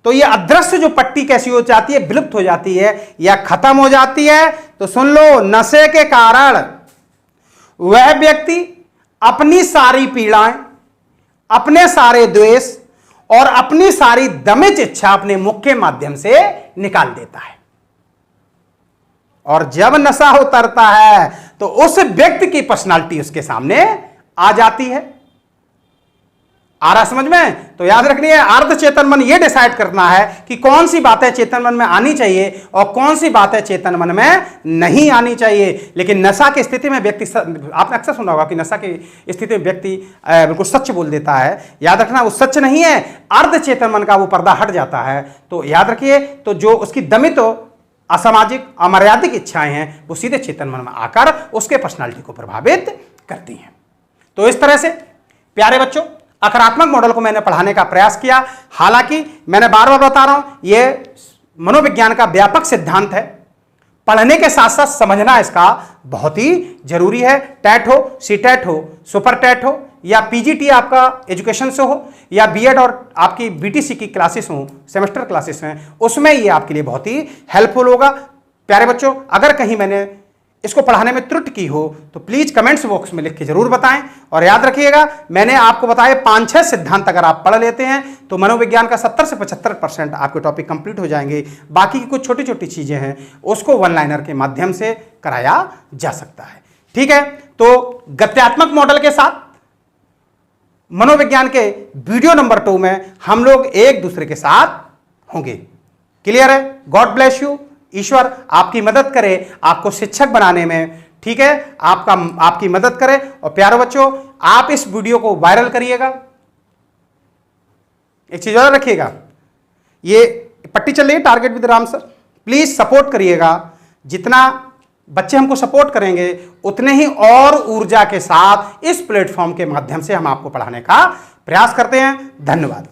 Speaker 1: तो ये अदृश्य जो पट्टी कैसी हो जाती है, विलुप्त हो जाती है या खत्म हो जाती है। तो सुन लो, नशे के कारण वह व्यक्ति अपनी सारी पीड़ाएं, अपने सारे द्वेष और अपनी सारी दमित इच्छा अपने मुख के माध्यम से निकाल देता है। और जब नशा उतरता है तो उस व्यक्ति की पर्सनालिटी उसके सामने आ जाती है। आ रहा समझ में? तो याद रखनी है, अर्धचेतन मन ये डिसाइड करना है कि कौन सी बातें चेतन मन में आनी चाहिए और कौन सी बातें चेतन मन में नहीं आनी चाहिए। लेकिन नशा की स्थिति में व्यक्ति, आपने अक्सर सुना होगा कि नशा की स्थिति में व्यक्ति बिल्कुल सच बोल देता है। याद रखना, वो सच नहीं है, अर्धचेतन मन का वो पर्दा हट जाता है। तो याद रखिए, तो जो उसकी दमित असामाजिक अमर्यादित इच्छाएं हैं, वो सीधे चेतन मन में आकर उसके पर्सनालिटी को प्रभावित करती हैं। तो इस तरह से प्यारे बच्चों, आक्रामक मॉडल को मैंने पढ़ाने का प्रयास किया। हालांकि मैंने बार बार बता रहा हूं, यह मनोविज्ञान का व्यापक सिद्धांत है। पढ़ने के साथ साथ समझना इसका बहुत ही जरूरी है। टैट हो, सीटैट हो, सुपर टैट हो, या पीजीटी आपका एजुकेशन से हो, या बीएड और आपकी बीटीसी की क्लासेस हो, सेमेस्टर क्लासेस हैं, उसमें ये आपके लिए बहुत ही हेल्पफुल होगा। प्यारे बच्चों, अगर कहीं मैंने इसको पढ़ाने में त्रुटि की हो तो प्लीज कमेंट्स बॉक्स में लिख के जरूर बताएं। और याद रखिएगा, मैंने आपको बताए 5-6 सिद्धांत अगर आप पढ़ लेते हैं तो मनोविज्ञान का 70 से 75% आपके टॉपिक कंप्लीट हो जाएंगे। बाकी की कुछ छोटी छोटी चीजें हैं, उसको वन लाइनर के माध्यम से कराया जा सकता है। ठीक है, तो गत्यात्मक मॉडल के साथ मनोविज्ञान के वीडियो नंबर 2 में हम लोग एक दूसरे के साथ होंगे। क्लियर है? God bless you. ईश्वर आपकी मदद करे आपको शिक्षक बनाने में। ठीक है, आपकी मदद करे। और प्यारे बच्चों, आप इस वीडियो को वायरल करिएगा। एक चीज और रखिएगा, ये पट्टी चल रही है target with Ram sir, please support करिएगा। जितना बच्चे हमको सपोर्ट करेंगे उतने ही और ऊर्जा के साथ इस प्लेटफॉर्म के माध्यम से हम आपको पढ़ाने का प्रयास करते हैं। धन्यवाद।